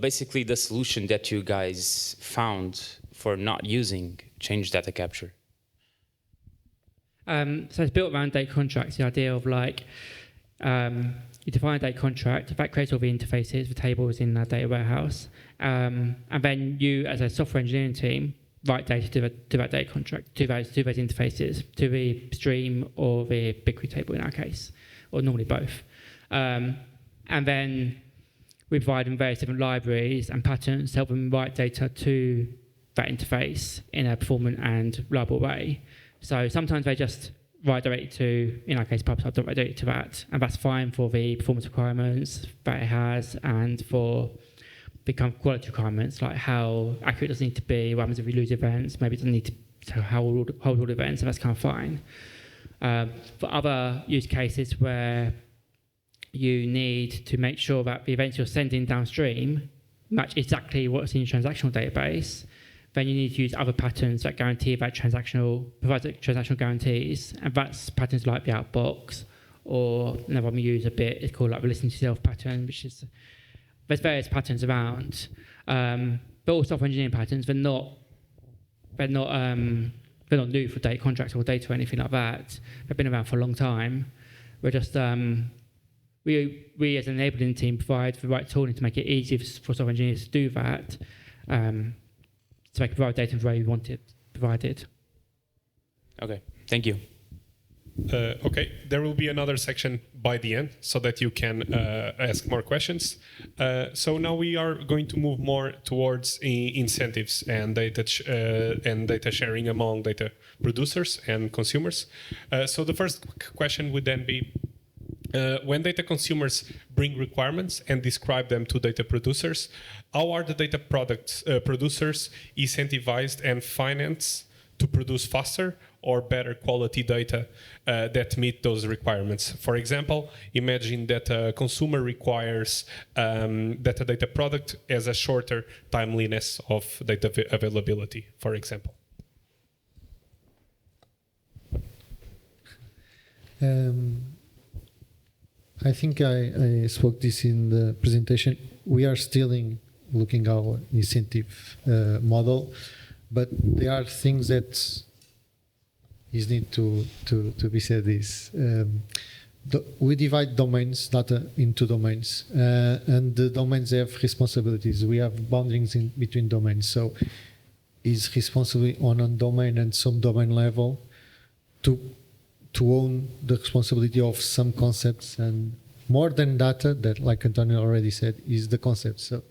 basically the solution that you guys found for not using change data capture? So it's built around data contracts, the idea of like, you define a data contract, that creates all the interfaces, the tables in that data warehouse, and then you, as a software engineering team, write data to that data contract, to those interfaces, to the stream or the BigQuery table in our case, or normally both. And then we provide them various different libraries and patterns to help them write data to that interface in a performant and reliable way. So sometimes they just write directly to, in our case, PubSub, directly to that, and that's fine for the performance requirements that it has, and for the kind of quality requirements, like how accurate does it need to be, what happens if we lose events, maybe it doesn't need to hold all events, and that's kind of fine. For other use cases where you need to make sure that the events you're sending downstream match exactly what's in your transactional database, then you need to use other patterns that guarantee that provide transactional guarantees, and that's patterns like the outbox, or another one we use a bit is called like the listen to yourself pattern, which is, there's various patterns around, but all software engineering patterns. They're not new for data contracts or data or anything like that. They've been around for a long time. We're just we as an enabling team provide the right tooling to make it easy for software engineers to do that. To make provide data the way we want it provided. Okay, thank you. Okay, there will be another section by the end so that you can ask more questions. So now we are going to move more towards incentives and data sharing among data producers and consumers. So the first question would then be, when data consumers bring requirements and describe them to data producers, how are the data producers incentivized and financed to produce faster or better quality data that meet those requirements? For example, imagine that a consumer requires that a data product has a shorter timeliness of data availability, for example. I think I spoke this in the presentation. We are still looking at our incentive model, but there are things that need to be said. We divide domains, data into domains, and the domains have responsibilities. We have boundaries in between domains. So is responsible on a domain and some domain level to own the responsibility of some concepts, and more than data, that, like Antonio already said, is the concept. So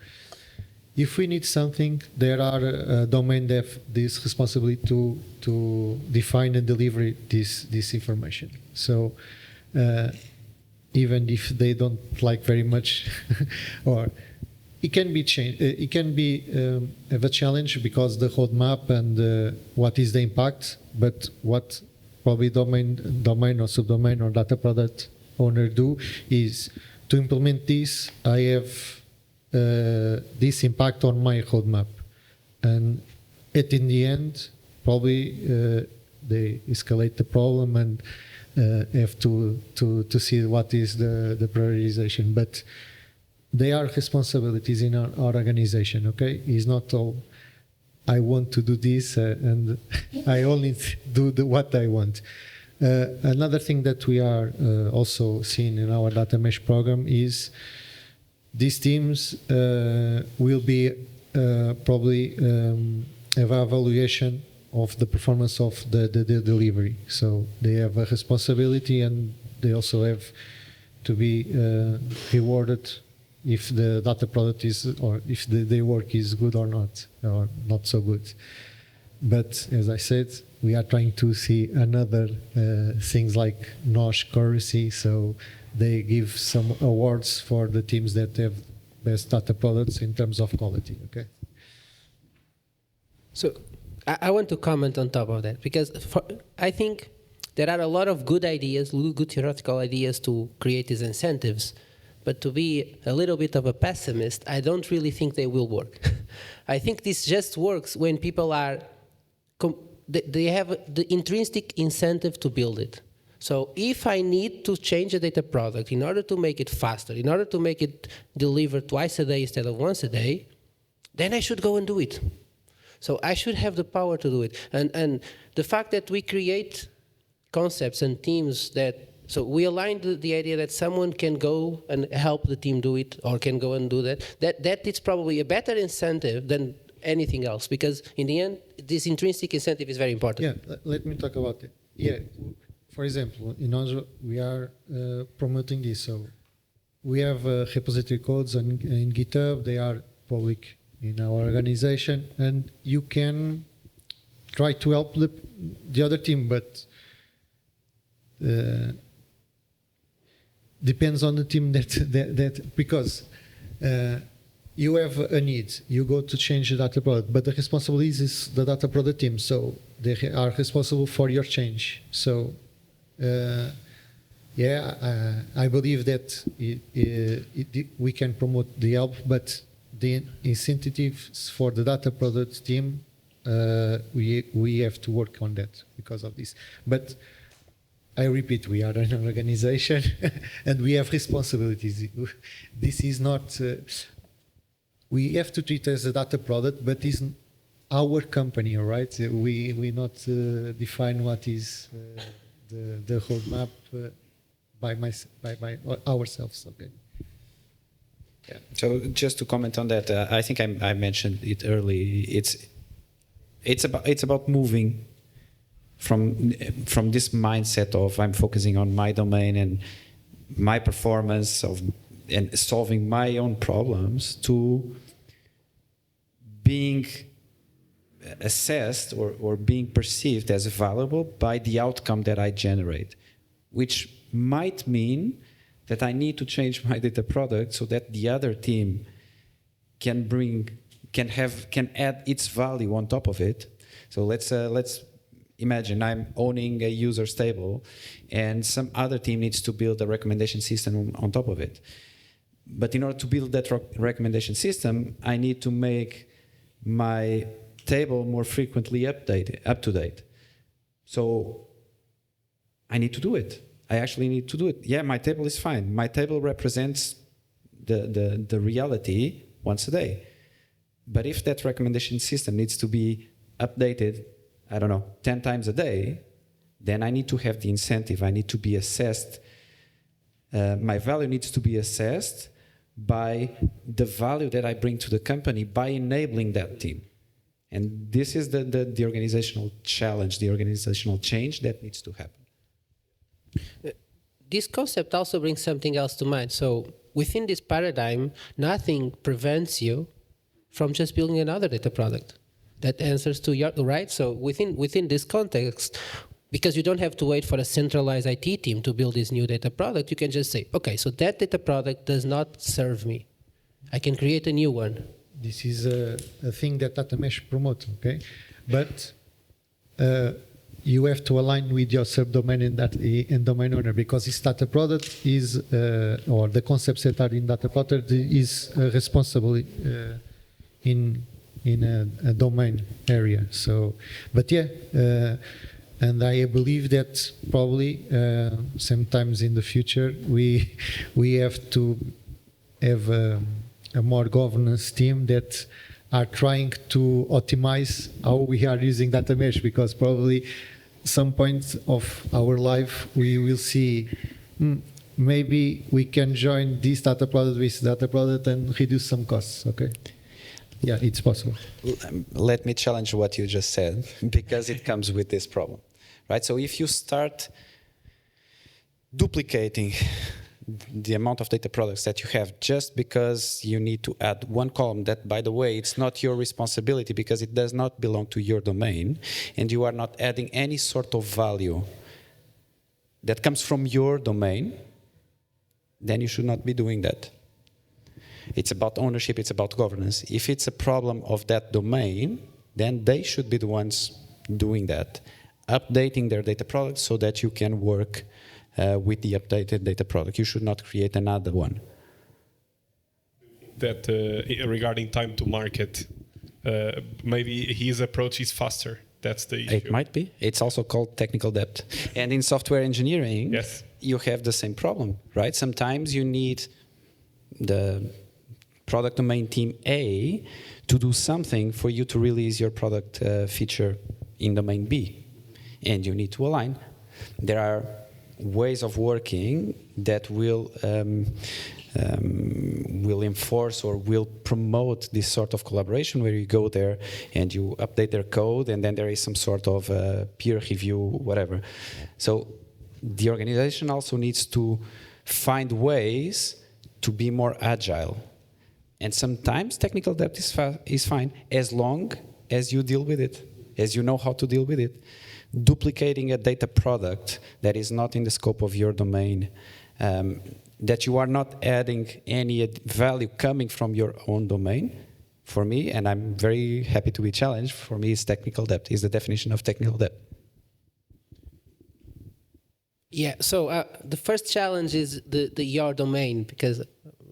if we need something, there are a domain that have this responsibility to define and deliver this information. So even if they don't like very much, or it can be changed. It can be a challenge because the roadmap and what is the impact, but what probably domain or subdomain or data product owner do is to implement this. I have this impact on my roadmap, and in the end, probably they escalate the problem and have to see what is the prioritization. But they are responsibilities in our organization. Okay, it's not all I want to do this and I only do what I want. Another thing that we are also seeing in our data mesh program is these teams will be probably have an evaluation of the performance of the delivery. So they have a responsibility, and they also have to be rewarded if the data product is, or if their work is good or not so good. But as I said, we are trying to see another things like NOS currency. So they give some awards for the teams that have best data products in terms of quality. Okay. So I want to comment on top of that, because I think there are a lot of good ideas, good theoretical ideas to create these incentives. But to be a little bit of a pessimist, I don't really think they will work. I think this just works when people are, they have the intrinsic incentive to build it. So if I need to change a data product in order to make it faster, in order to make it deliver twice a day instead of once a day, then I should go and do it. So I should have the power to do it. And the fact that we create concepts and teams that, so we aligned the idea that someone can go and help the team do it, or can go and do that is probably a better incentive than anything else, because in the end, this intrinsic incentive is very important. Yeah, let me talk about it. Yeah, for example, in Oslo, we are promoting this. So we have repository codes in GitHub. They are public in our organization, and you can try to help the other team, but depends on the team that because you have a need, you go to change the data product, but the responsibility is the data product team, so they are responsible for your change. So I believe that we can promote the help, but the incentives for the data product team, we have to work on that because of this. But I repeat, we are an organization and we have responsibilities. This is not, we have to treat it as a data product, but it's our company, all right? We not define what is the roadmap by ourselves, okay? Yeah. So just to comment on that, I think I mentioned it early. It's about moving from this mindset of I'm focusing on my domain and my performance and solving my own problems to being assessed or being perceived as valuable by the outcome that I generate, which might mean that I need to change my data product so that the other team can add its value on top of it. So let's imagine I'm owning a user's table and some other team needs to build a recommendation system on top of it. But in order to build that recommendation system, I need to make my table more frequently up to date. So I need to do it. I actually need to do it. Yeah, my table is fine. My table represents the reality once a day. But if that recommendation system needs to be updated, I don't know, 10 times a day, then I need to have the incentive. I need to be assessed. My value needs to be assessed by the value that I bring to the company by enabling that team. And this is the organizational challenge, the organizational change that needs to happen. This concept also brings something else to mind. So within this paradigm, nothing prevents you from just building another data product that answers to your, right? So within this context, because you don't have to wait for a centralized IT team to build this new data product, you can just say, okay, so that data product does not serve me. I can create a new one. This is a thing that Data Mesh promotes, okay? But you have to align with your subdomain and domain owner, because this data product is, or the concepts that are in data product is responsible in a domain area. So, but yeah, and I believe that probably sometimes in the future we have to have a more governance team that are trying to optimize how we are using data mesh, because probably some point of our life we will see maybe we can join this data product with data product and reduce some costs. Okay. yeah, it's possible. Let me challenge what you just said, because it comes with this problem, right? So if you start duplicating the amount of data products that you have just because you need to add one column that, by the way, it's not your responsibility because it does not belong to your domain, and you are not adding any sort of value that comes from your domain, then you should not be doing that. It's about ownership, it's about governance. If it's a problem of that domain, then they should be the ones doing that, updating their data products so that you can work with the updated data product. You should not create another one. That regarding time to market, maybe his approach is faster. That's the issue. It might be. It's also called technical debt. And in software engineering, yes, you have the same problem, right? Sometimes you need the product domain team A to do something for you to release your product feature in domain B. And you need to align. There are ways of working that will enforce or will promote this sort of collaboration where you go there and you update their code and then there is some sort of peer review, whatever. So the organization also needs to find ways to be more agile. And sometimes technical debt is fine as long as you deal with it, as you know how to deal with it. Duplicating a data product that is not in the scope of your domain, that you are not adding any value coming from your own domain, for me, and I'm very happy to be challenged, for me is technical debt, is the definition of technical debt. Yeah, so the first challenge is the your domain, because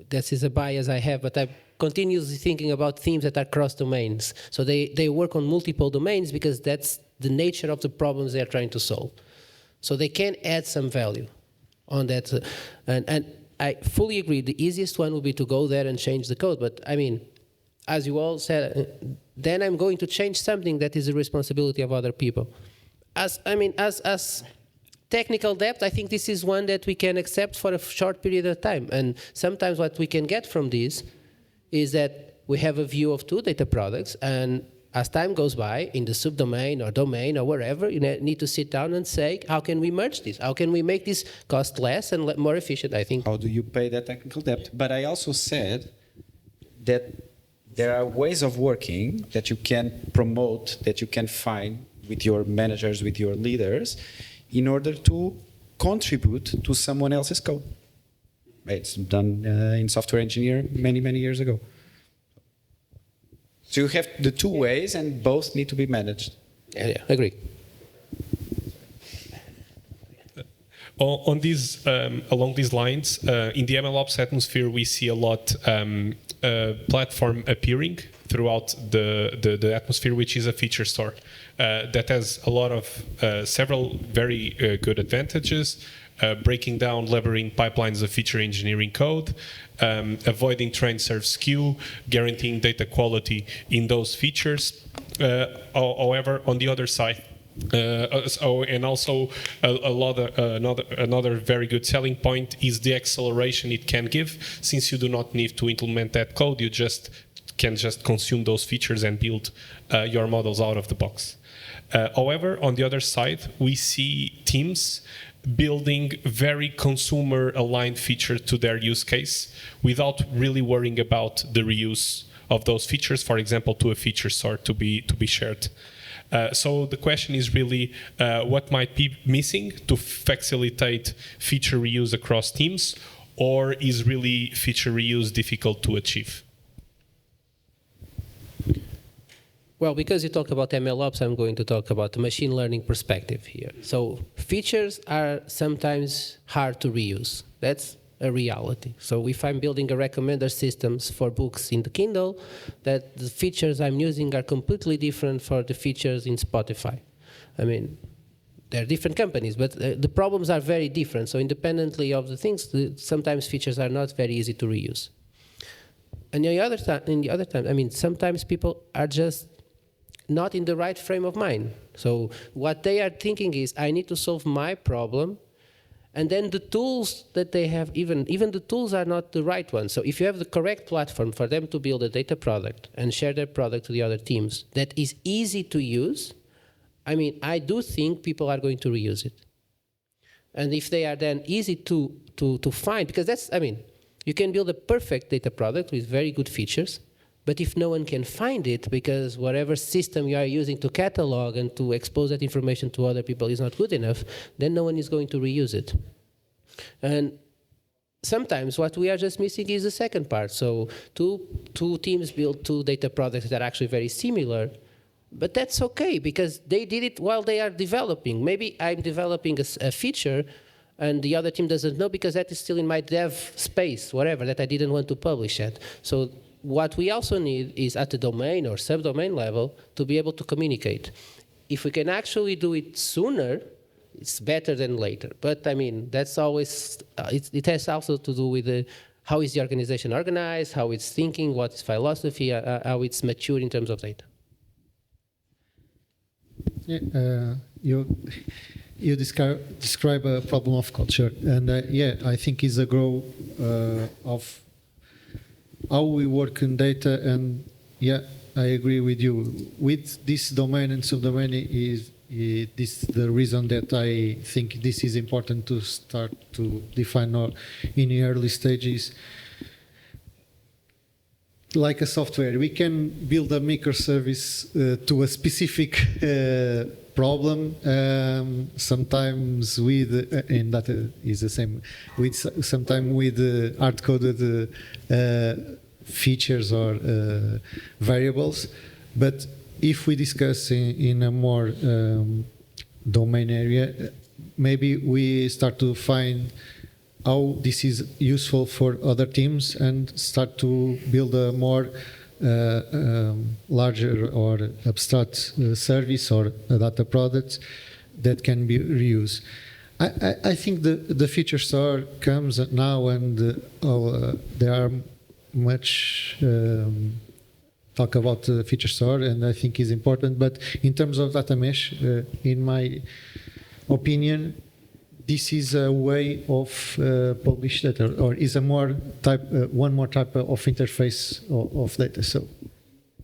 this is a bias I have, but I'm continuously thinking about themes that are cross domains. So they work on multiple domains because that's the nature of the problems they're trying to solve. So they can add some value on that. And I fully agree, the easiest one would be to go there and change the code. But I mean, as you all said, then I'm going to change something that is the responsibility of other people. As technical debt, I think this is one that we can accept for a short period of time. And sometimes what we can get from this is that we have a view of two data products, and as time goes by, in the subdomain or domain or wherever, you need to sit down and say, how can we merge this? How can we make this cost less and more efficient, I think. How do you pay that technical debt? But I also said that there are ways of working that you can promote, that you can find with your managers, with your leaders, in order to contribute to someone else's code. It's done in software engineering many, many years ago. So you have the two ways, and both need to be managed. Yeah, agree. On these, along these lines, in the MLOps atmosphere, we see a lot platform appearing throughout the atmosphere, which is a feature store that has a lot of several very good advantages. Breaking down labyrinth pipelines of feature engineering code, avoiding train serve skew, guaranteeing data quality in those features. However, on the other side, and also another very good selling point is the acceleration it can give, since you do not need to implement that code, you can just consume those features and build your models out of the box. However, on the other side, we see teams building very consumer-aligned features to their use case without really worrying about the reuse of those features, for example, to a feature store to be shared. So the question is really what might be missing to facilitate feature reuse across teams, or is really feature reuse difficult to achieve? Well, because you talk about MLOps, I'm going to talk about the machine learning perspective here. So features are sometimes hard to reuse. That's a reality. So if I'm building a recommender systems for books in the Kindle, that the features I'm using are completely different for the features in Spotify. I mean, they're different companies, but the problems are very different. So independently of the things, sometimes features are not very easy to reuse. And the other time, I mean, sometimes people are just not in the right frame of mind. So what they are thinking is, I need to solve my problem, And then the tools that they have, even the tools are not the right ones. So if you have the correct platform for them to build a data product and share their product to the other teams that is easy to use, I mean, I do think people are going to reuse it. And if they are then easy to find, because that's, I mean, you can build a perfect data product with very good features, but if no one can find it because whatever system you are using to catalog and to expose that information to other people is not good enough, then no one is going to reuse it. And sometimes what we are just missing is the second part. So two teams build two data products that are actually very similar, but that's okay because they did it while they are developing. Maybe I'm developing a feature and the other team doesn't know because that is still in my dev space, whatever, that I didn't want to publish yet. So what we also need is at the domain or subdomain level to be able to communicate. If we can actually do it sooner, it's better than later. But I mean, that's always, it has also to do with how is the organization organized, how it's thinking, what is philosophy, how it's mature in terms of data. Yeah, you describe a problem of culture, and yeah, I think it's a growth of how we work in data, and yeah, I agree with you. With this domain and subdomain is this the reason that I think this is important to start to define in the early stages. Like a software, we can build a microservice to a specific problem. Sometimes with, and that is the same, with sometimes with hard-coded features or variables. But if we discuss in a more domain area, maybe we start to find how this is useful for other teams and start to build a more larger or abstract service or a data product that can be reused. I think the feature store comes now and there are much talk about the feature store, and I think is important. But in terms of data mesh, in my opinion, this is a way of publish data, or is a more type, one more type of interface of data. So,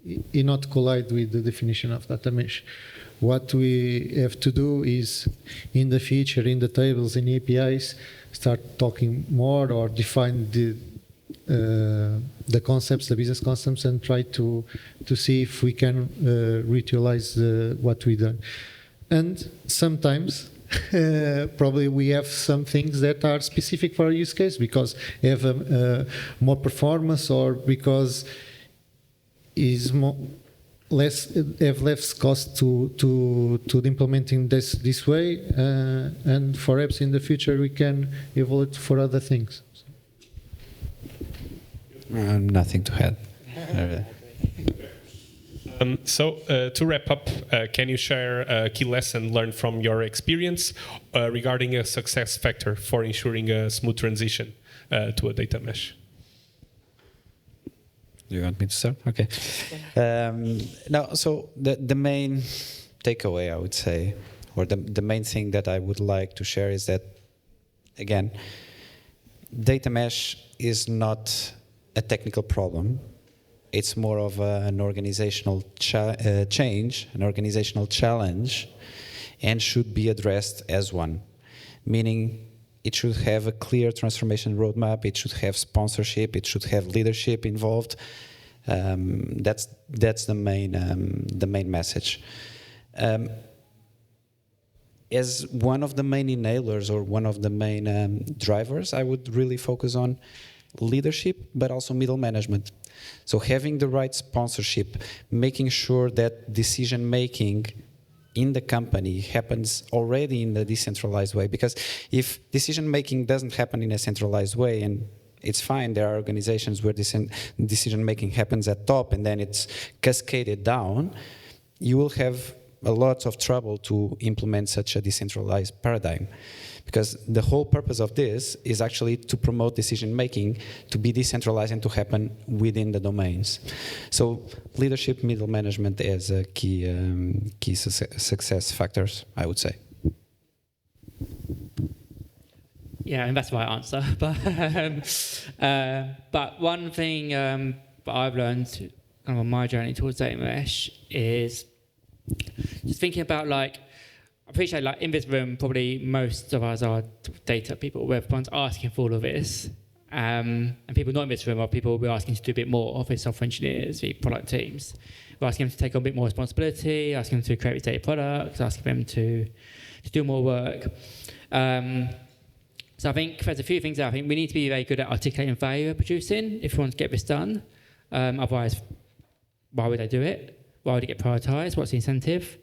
it not collide with the definition of data mesh. What we have to do is, in the feature, in the tables, in APIs, start talking more or define the concepts, the business concepts, and try to see if we can reutilize what we done. And sometimes. Probably we have some things that are specific for our use case because they have more performance or because is have less cost to implementing this way, and for apps in the future we can evolve for other things. Nothing to add. So to wrap up, can you share a key lesson learned from your experience regarding a success factor for ensuring a smooth transition to a data mesh? You want me to start? Okay. No, so the main takeaway, I would say, or the main thing that I would like to share is that, again, data mesh is not a technical problem. It's more of an organizational change, an organizational challenge, and should be addressed as one. Meaning, it should have a clear transformation roadmap. It should have sponsorship. It should have leadership involved. That's the main message. As one of the main enablers or one of the main drivers, I would really focus on leadership, but also middle management. So having the right sponsorship, making sure that decision-making in the company happens already in the decentralized way. Because if decision-making doesn't happen in a centralized way, and it's fine, there are organizations where decision-making happens at top and then it's cascaded down, you will have a lot of trouble to implement such a decentralized paradigm. Because the whole purpose of this is actually to promote decision-making to be decentralized and to happen within the domains. So leadership, middle management as a key success factors, I would say. Yeah, and that's the right answer. But one thing that I've learned kind of on my journey towards data mesh is just thinking about like, I appreciate like in this room, probably most of us are data people. We're the ones asking for all of this. And people not in this room are people we're asking to do a bit more, the software engineers, the product teams. We're asking them to take on a bit more responsibility, asking them to create data products, asking them to do more work. So I think there's a few things that I think we need to be very good at articulating value we're producing if we want to get this done. Otherwise, why would they do it? Why would it get prioritized? What's the incentive?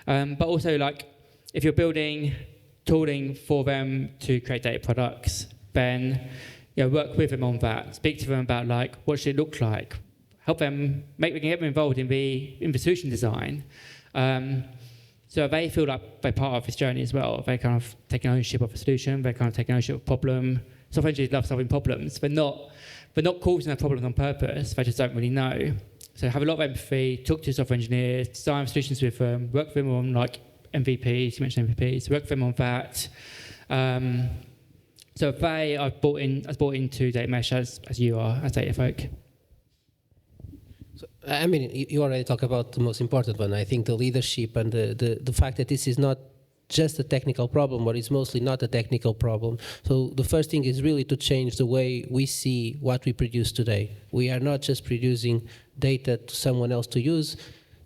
But also, like, if you're building tooling for them to create data products, then work with them on that. Speak to them about like what should it look like. Help them get them involved in the solution design. So they feel like they're part of this journey as well. They kind of take ownership of a solution. They kind of take ownership of a problem. Software engineers love solving problems, but not causing their problems on purpose. They just don't really know. So have a lot of empathy. Talk to software engineers. Design solutions with them. Work with them on like MVPs. You mentioned MVPs. Work with them on that. So I've bought into data mesh as you are as data folk. So, I mean, you already talked about the most important one. I think the leadership and the fact that this is not just a technical problem, but it's mostly not a technical problem. So the first thing is really to change the way we see what we produce today. We are not just producing data to someone else to use.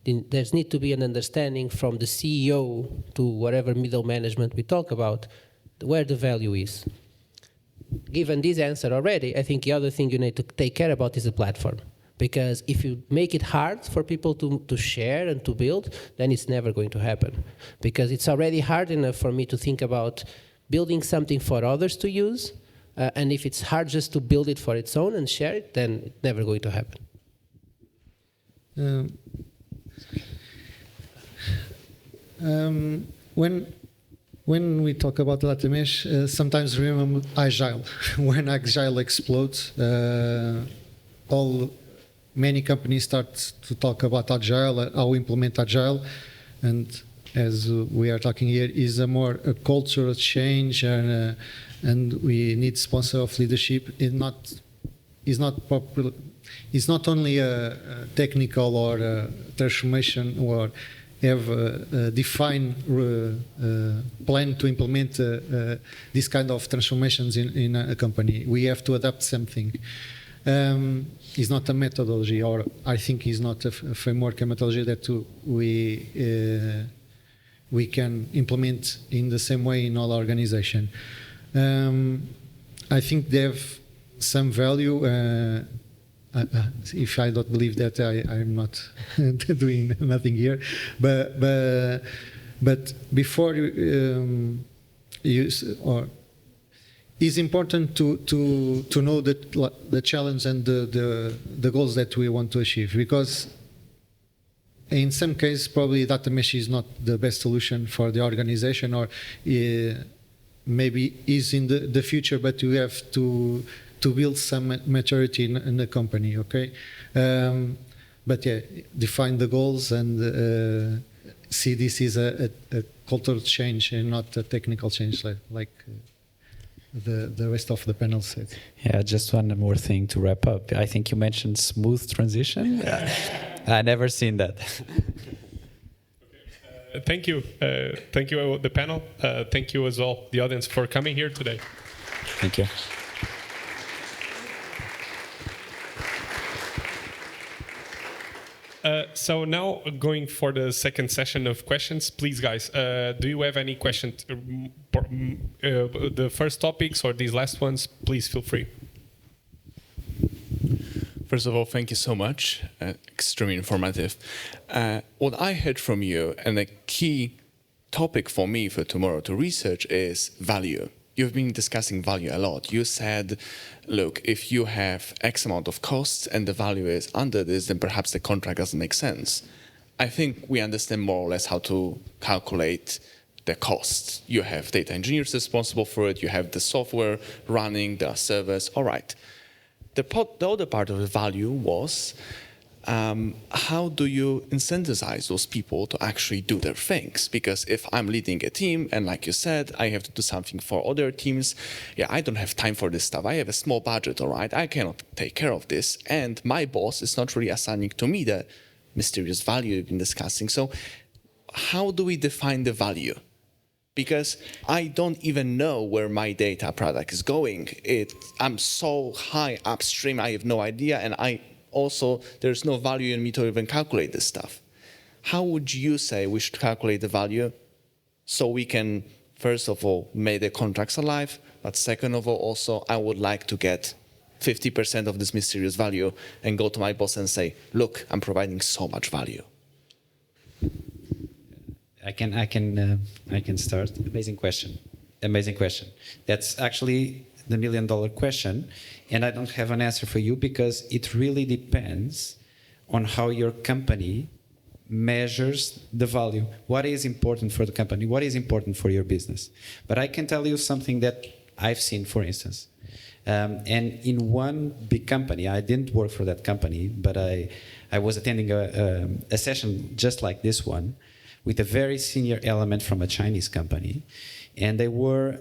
There's need to be an understanding from the CEO to whatever middle management we talk about, where the value is. Given this answer already, I think the other thing you need to take care about is the platform. Because if you make it hard for people to share and to build, then it's never going to happen. Because it's already hard enough for me to think about building something for others to use, and if it's hard just to build it for its own and share it, then it's never going to happen. When we talk about data mesh, sometimes we remember Agile. When Agile explodes, many companies start to talk about Agile, how we implement Agile, and as we are talking here, is a cultural change, and we need sponsor of leadership. It's not only a technical or a transformation or have a defined plan to implement this kind of transformations in a company. We have to adapt something. It's not a methodology, or I think it's not a framework, a methodology that we can implement in the same way in all organization. I think they have some value. If I don't believe that, I'm not doing nothing here. But before it's important to know the challenge and the goals that we want to achieve, because in some cases probably data mesh is not the best solution for the organization, or maybe is in the future, but you have to build some maturity in the company, okay? But yeah, define the goals and see this is a cultural change and not a technical change like the rest of the panel said. Yeah, just one more thing to wrap up. I think you mentioned smooth transition. I never seen that. Thank you. Thank you, the panel. Thank you as well, the audience, for coming here today. Thank you. So now going for the second session of questions, please, guys, do you have any questions? The first topics or these last ones, please feel free. First of all, thank you so much. Extremely informative. What I heard from you, and a key topic for me for tomorrow to research, is value. You've been discussing value a lot. You said, look, if you have X amount of costs and the value is under this, then perhaps the contract doesn't make sense. I think we understand more or less how to calculate the costs. You have data engineers responsible for it. You have the software running, there are servers. All right. The other part of the value was how do you incentivize those people to actually do their things? Because if I'm leading a team, and like you said, I have to do something for other teams, yeah, I don't have time for this stuff. I have a small budget, all right? I cannot take care of this. And my boss is not really assigning to me the mysterious value you've been discussing. So how do we define the value? Because I don't even know where my data product is going. I'm so high upstream, I have no idea, and there's no value in me to even calculate this stuff. How would you say we should calculate the value so we can, first of all, make the contracts alive, but second of all, also, I would like to get 50% of this mysterious value and go to my boss and say, look, I'm providing so much value. I can start. Amazing question. That's actually the $1 million question, and I don't have an answer for you because it really depends on how your company measures the value. What is important for the company? What is important for your business? But I can tell you something that I've seen, for instance. And in one big company, I didn't work for that company, but I was attending a session just like this one, with a very senior element from a Chinese company, and they were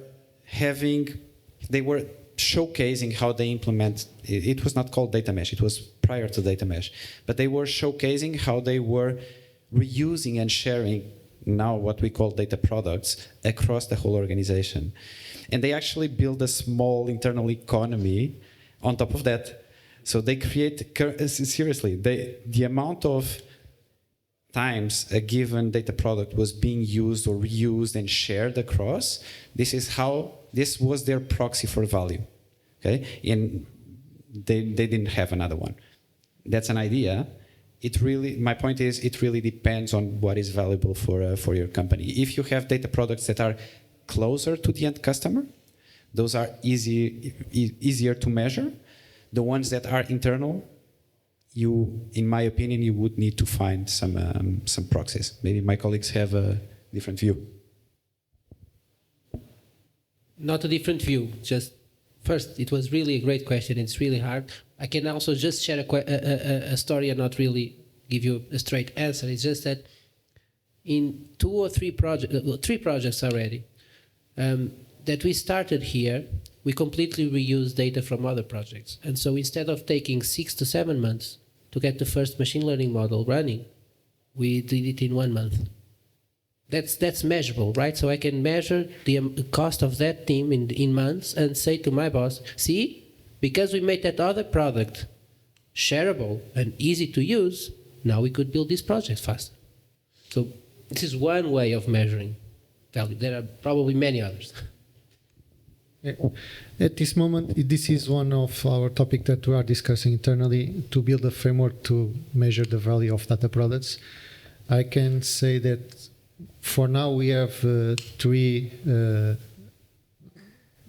showcasing how they implement, it was not called data mesh, it was prior to data mesh, but they were showcasing how they were reusing and sharing now what we call data products across the whole organization. And they actually build a small internal economy on top of that. So they create, seriously, the amount of times a given data product was being used or reused and shared across, this was their proxy for value, okay? And they didn't have another one. That's an idea. My point is, it really depends on what is valuable for your company. If you have data products that are closer to the end customer, those are easier to measure. The ones that are internal, in my opinion, you would need to find some proxies. Maybe my colleagues have a different view. Not a different view. Just first, it was really a great question. It's really hard. I can also just share a story and not really give you a straight answer. It's just that in 2 or 3 projects already that we started here, we completely reused data from other projects. And so instead of taking 6 to 7 months to get the first machine learning model running, we did it in 1 month. That's measurable, right? So I can measure the cost of that team in months and say to my boss, see, because we made that other product shareable and easy to use, now we could build this project faster. So this is one way of measuring value. There are probably many others. At this moment, this is one of our topics that we are discussing internally to build a framework to measure the value of data products. I can say that for now we have three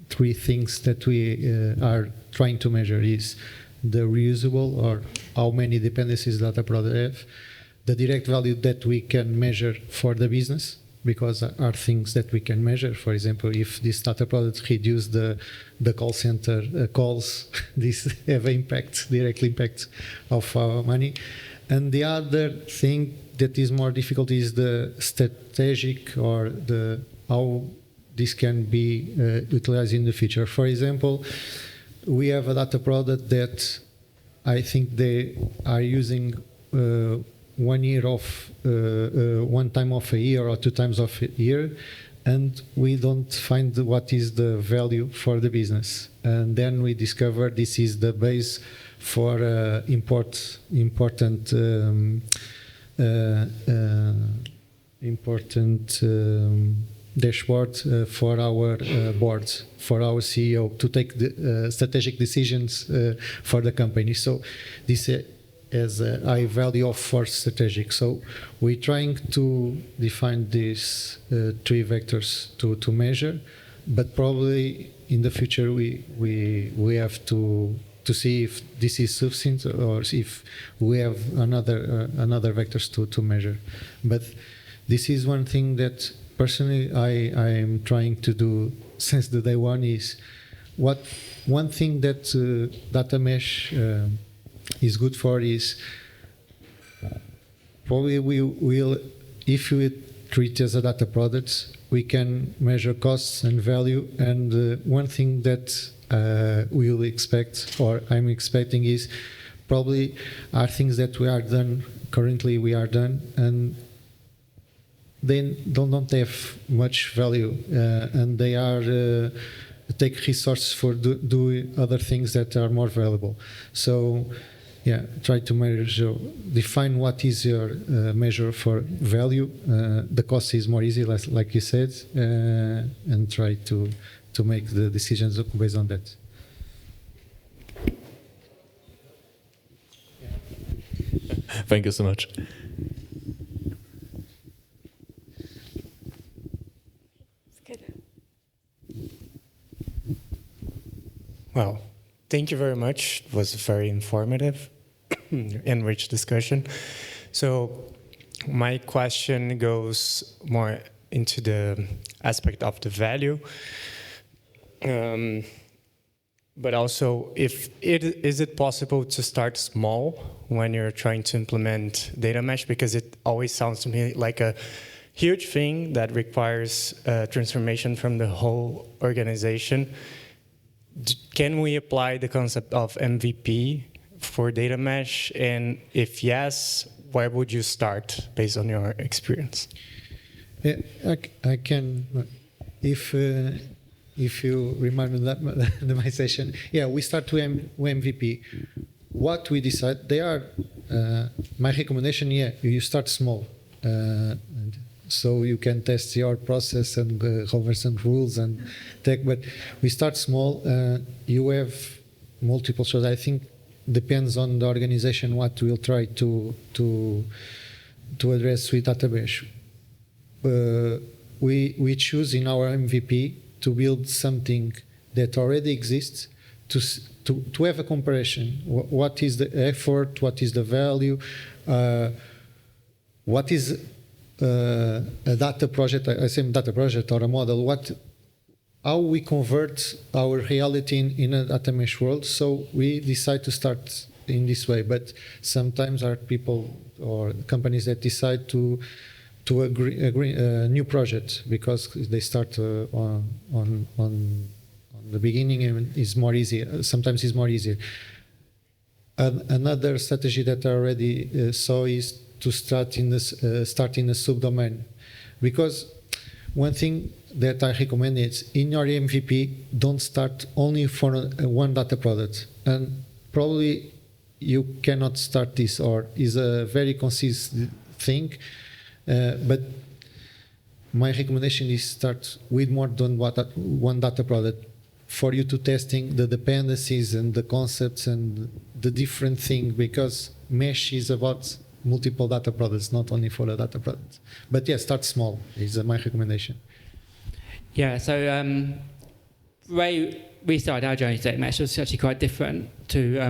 things that we are trying to measure: is the reusable, or how many dependencies data product have, the direct value that we can measure for the business, because are things that we can measure. For example, if this data product reduce the call center calls, this have direct impact of our money. And the other thing that is more difficult is the strategic, or how this can be utilized in the future. For example, we have a data product that I think they are using 1 time of a year or 2 times of a year, and we don't find what is the value for the business. And then we discover this is the base for important dashboard for our board, for our CEO, to take the strategic decisions for the company. So this as a high value of for strategic. So we're trying to define these 3 vectors to measure, but probably in the future we have to see if this is sufficient, or if we have another vectors to measure. But this is one thing that personally I am trying to do since the day one. Is one thing that data mesh is good for is probably we will, if we treat as a data product, we can measure costs and value. And one thing that we will expect, or I'm expecting, is probably are things that we are done currently. We are done, and they don't have much value, and they are take resources for do other things that are more valuable. So, yeah, try to measure, define what is your measure for value. The cost is more easy, like you said, and try to make the decisions based on that. Thank you so much. Well, thank you very much. It was very informative and rich discussion. So my question goes more into the aspect of the value. But also, is it possible to start small when you're trying to implement data mesh? Because it always sounds to me like a huge thing that requires transformation from the whole organization. Can we apply the concept of MVP for data mesh? And if yes, where would you start based on your experience? Yeah, I can, if you remind me that my session, yeah, we start to MVP. What we decide, they are, my recommendation, yeah, you start small. So you can test your process and conversion rules and tech, but we start small. You have multiple shows. I think depends on the organization what we'll try to address with database. We choose in our MVP to build something that already exists, to have a comparison. What is the effort? What is the value? What is a data project? I say data project or a model. How we convert our reality in a data mesh world? So we decide to start in this way. But sometimes are people or companies that decide to agree a new project because they start on the beginning and is more easy. Sometimes it's more easier. Another strategy that I already saw is to start in a subdomain, because one thing that I recommend is in your MVP don't start only for one data product, and probably you cannot start this, or is a very consistent thing. But my recommendation is start with more than one data product for you to testing the dependencies and the concepts and the different thing, because mesh is about multiple data products, not only for the data product. But yeah, start small is my recommendation. Yeah, so the way we started our journey to data mesh was actually quite different to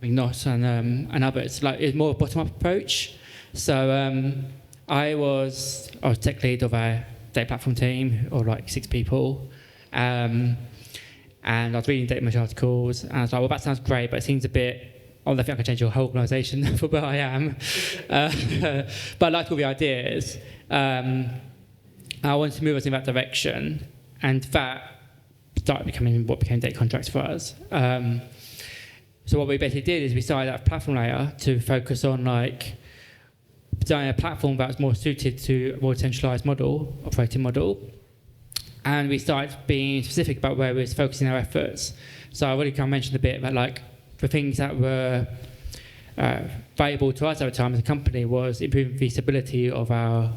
NOS and others. Like, it's more a bottom-up approach. So I was tech lead of a data platform team of like 6 people. And I was reading data mesh articles, and I was like, well, that sounds great, but it seems a bit, I don't think I can change your whole organisation for where I am. But I liked all the ideas. I wanted to move us in that direction, and that started becoming what became data contracts for us. So what we basically did is we started at a platform layer to focus on like designing a platform that was more suited to a more centralized model, operating model. And we started being specific about where we were focusing our efforts. So I already kind of mentioned a bit about like the things that were valuable to us at the time as a company was improving the stability of our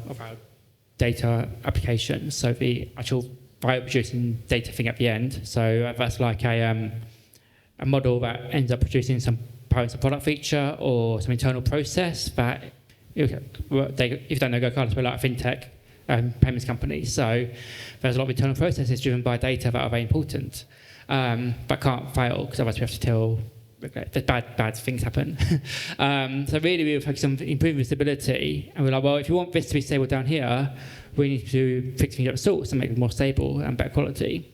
data applications. So the actual value producing data thing at the end. So that's like a model that ends up producing some perhaps a product feature or some internal process that, if you don't know GoCardless, we're like a fintech payments company. So there's a lot of internal processes driven by data that are very important, but can't fail because otherwise we have to tell that bad things happen. So really we were focused on improving stability, and we're like, well, if you want this to be stable down here, we need to fix things at the source and make it more stable and better quality.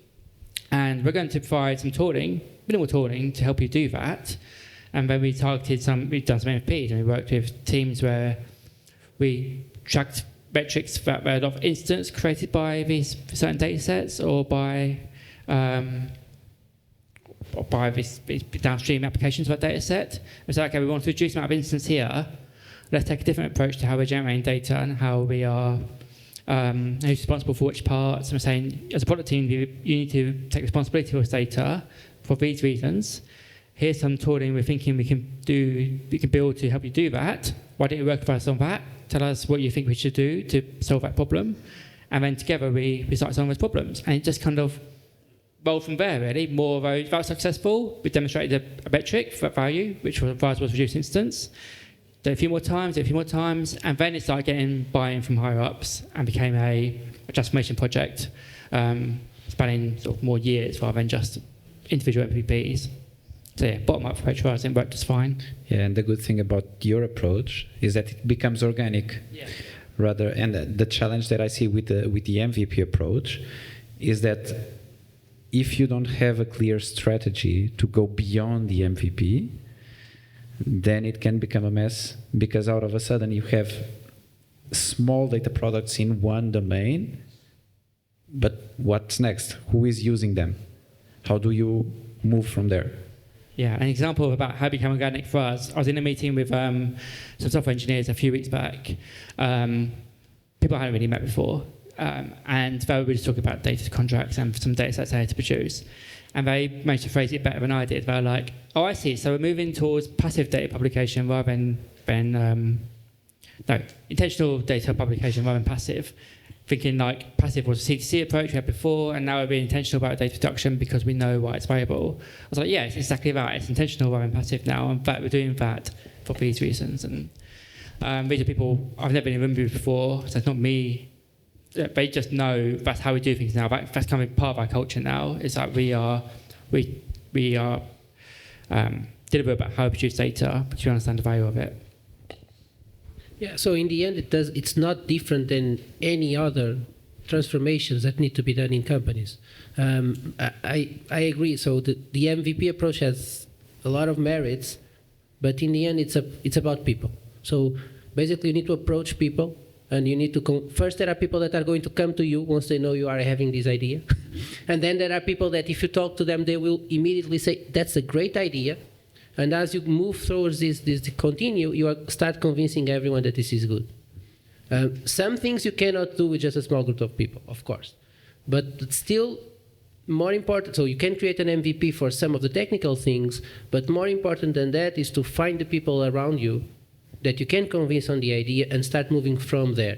And we're going to provide some tooling, minimal tooling, to help you do that. And then we've done some MFPs, and we worked with teams where we tracked metrics that were of instance created by these certain data sets or by these downstream applications of that data set. We said, okay, we want to reduce the amount of instance here. Let's take a different approach to how we're generating data and how we are who's responsible for which parts. And we're saying, as a product team, you need to take responsibility for this data for these reasons. Here's some tooling we're thinking we can build to help you do that. Why don't you work with us on that? Tell us what you think we should do to solve that problem. And then together we start solving those problems. And it just kind of rolled from there, really. More of those that were successful. We demonstrated a metric for that value, which for us was reduced instance. Did it a few more times, and then it started getting buy-in from higher ups and became a transformation project, spanning sort of more years rather than just individual MVPs. So yeah, bottom-up approach for us, it worked just fine. Yeah, and the good thing about your approach is that it becomes organic. Yeah. Rather, and the challenge that I see with the MVP approach is that if you don't have a clear strategy to go beyond the MVP, then it can become a mess, because out of a sudden you have small data products in one domain, but what's next? Who is using them? How do you move from there? Yeah, an example about how it became organic for us, I was in a meeting with some software engineers a few weeks back, people I hadn't really met before, and they were just talking about data contracts and some data sets they had to produce. And they managed to phrase it better than I did. They were like, oh, I see, so we're moving towards passive data publication rather than intentional data publication rather than passive. Thinking like passive was a C2C approach we had before, and now we're being intentional about data production because we know why it's valuable. I was like, yeah, it's exactly that. It's intentional rather than passive now. In fact, we're doing that for these reasons. And these are people, I've never been in Runbook before, so it's not me. They just know that's how we do things now. That's kind of part of our culture now, is that we are deliberate about how we produce data, but you understand the value of it. Yeah, so in the end, it's not different than any other transformations that need to be done in companies. I agree. So the MVP approach has a lot of merits, but in the end, it's about people. So basically, you need to approach people, and you need to first, there are people that are going to come to you once they know you are having this idea. And then there are people that if you talk to them, they will immediately say, that's a great idea. And as you move towards this continue, you start convincing everyone that this is good. Some things you cannot do with just a small group of people, of course. But still, more important, so you can create an MVP for some of the technical things, but more important than that is to find the people around you that you can convince on the idea and start moving from there.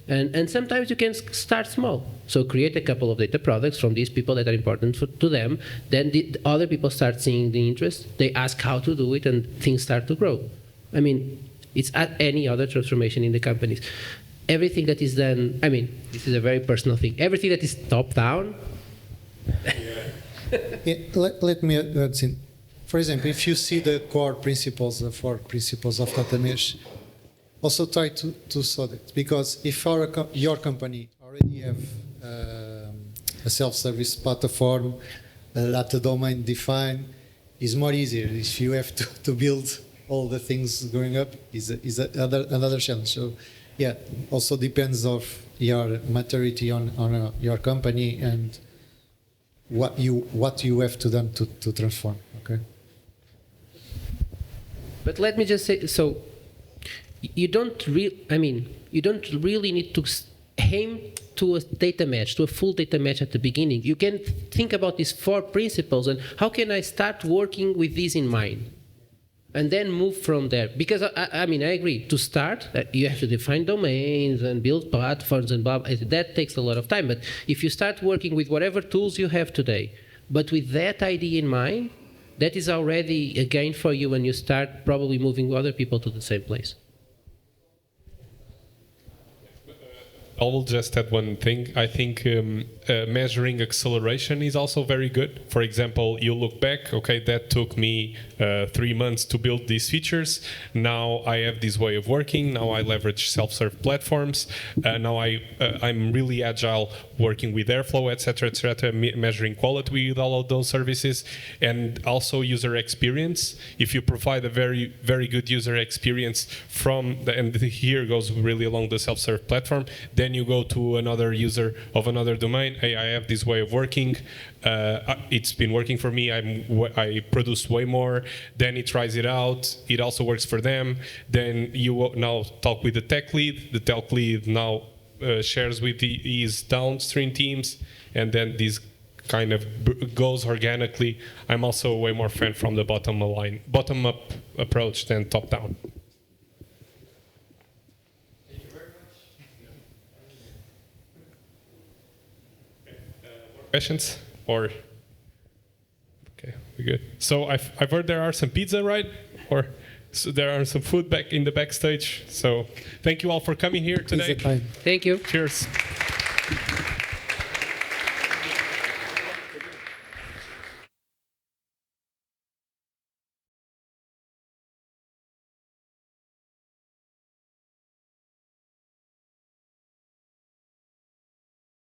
And sometimes you can start small. So create a couple of data products from these people that are important to them. Then the other people start seeing the interest. They ask how to do it, and things start to grow. I mean, it's at any other transformation in the companies. Everything that is done, I mean, this is a very personal thing. Everything that is top-down. Yeah, let me add in. For example, if you see the core principles, the 4 principles of data mesh, also try to solve it. Because if your company already have a self-service platform, a data domain defined, is more easier. If you have to build all the things going up, is another challenge. So, yeah, also depends of your maturity on your company and what you have to do to transform. Okay. But let me just say, so you don't really need to aim to a data match, to a full data match at the beginning. You can think about these 4 principles and how can I start working with these in mind? And then move from there. Because, I agree, to start, you have to define domains and build platforms and blah, blah, that takes a lot of time. But if you start working with whatever tools you have today, but with that idea in mind, that is already a gain for you when you start probably moving other people to the same place. I will just add one thing. I think measuring acceleration is also very good. For example, you look back, okay, that took me 3 months to build these features. Now I have this way of working. Now I leverage self-serve platforms. Now I'm really agile working with Airflow, etc., measuring quality with all of those services, and also user experience. If you provide a very, very good user experience and here goes really along the self-serve platform, then you go to another user of another domain. Hey, I have this way of working. It's been working for me. I produce way more. Then he tries it out. It also works for them. Then you now talk with the tech lead. The tech lead now shares with his downstream teams, and then this kind of goes organically. I'm also way more fan from the bottom-up approach than top-down. Questions? Or okay, we're good. So I've heard there are some pizza, right? Or so there are some food back in the backstage. So thank you all for coming here today. Thank you. Cheers.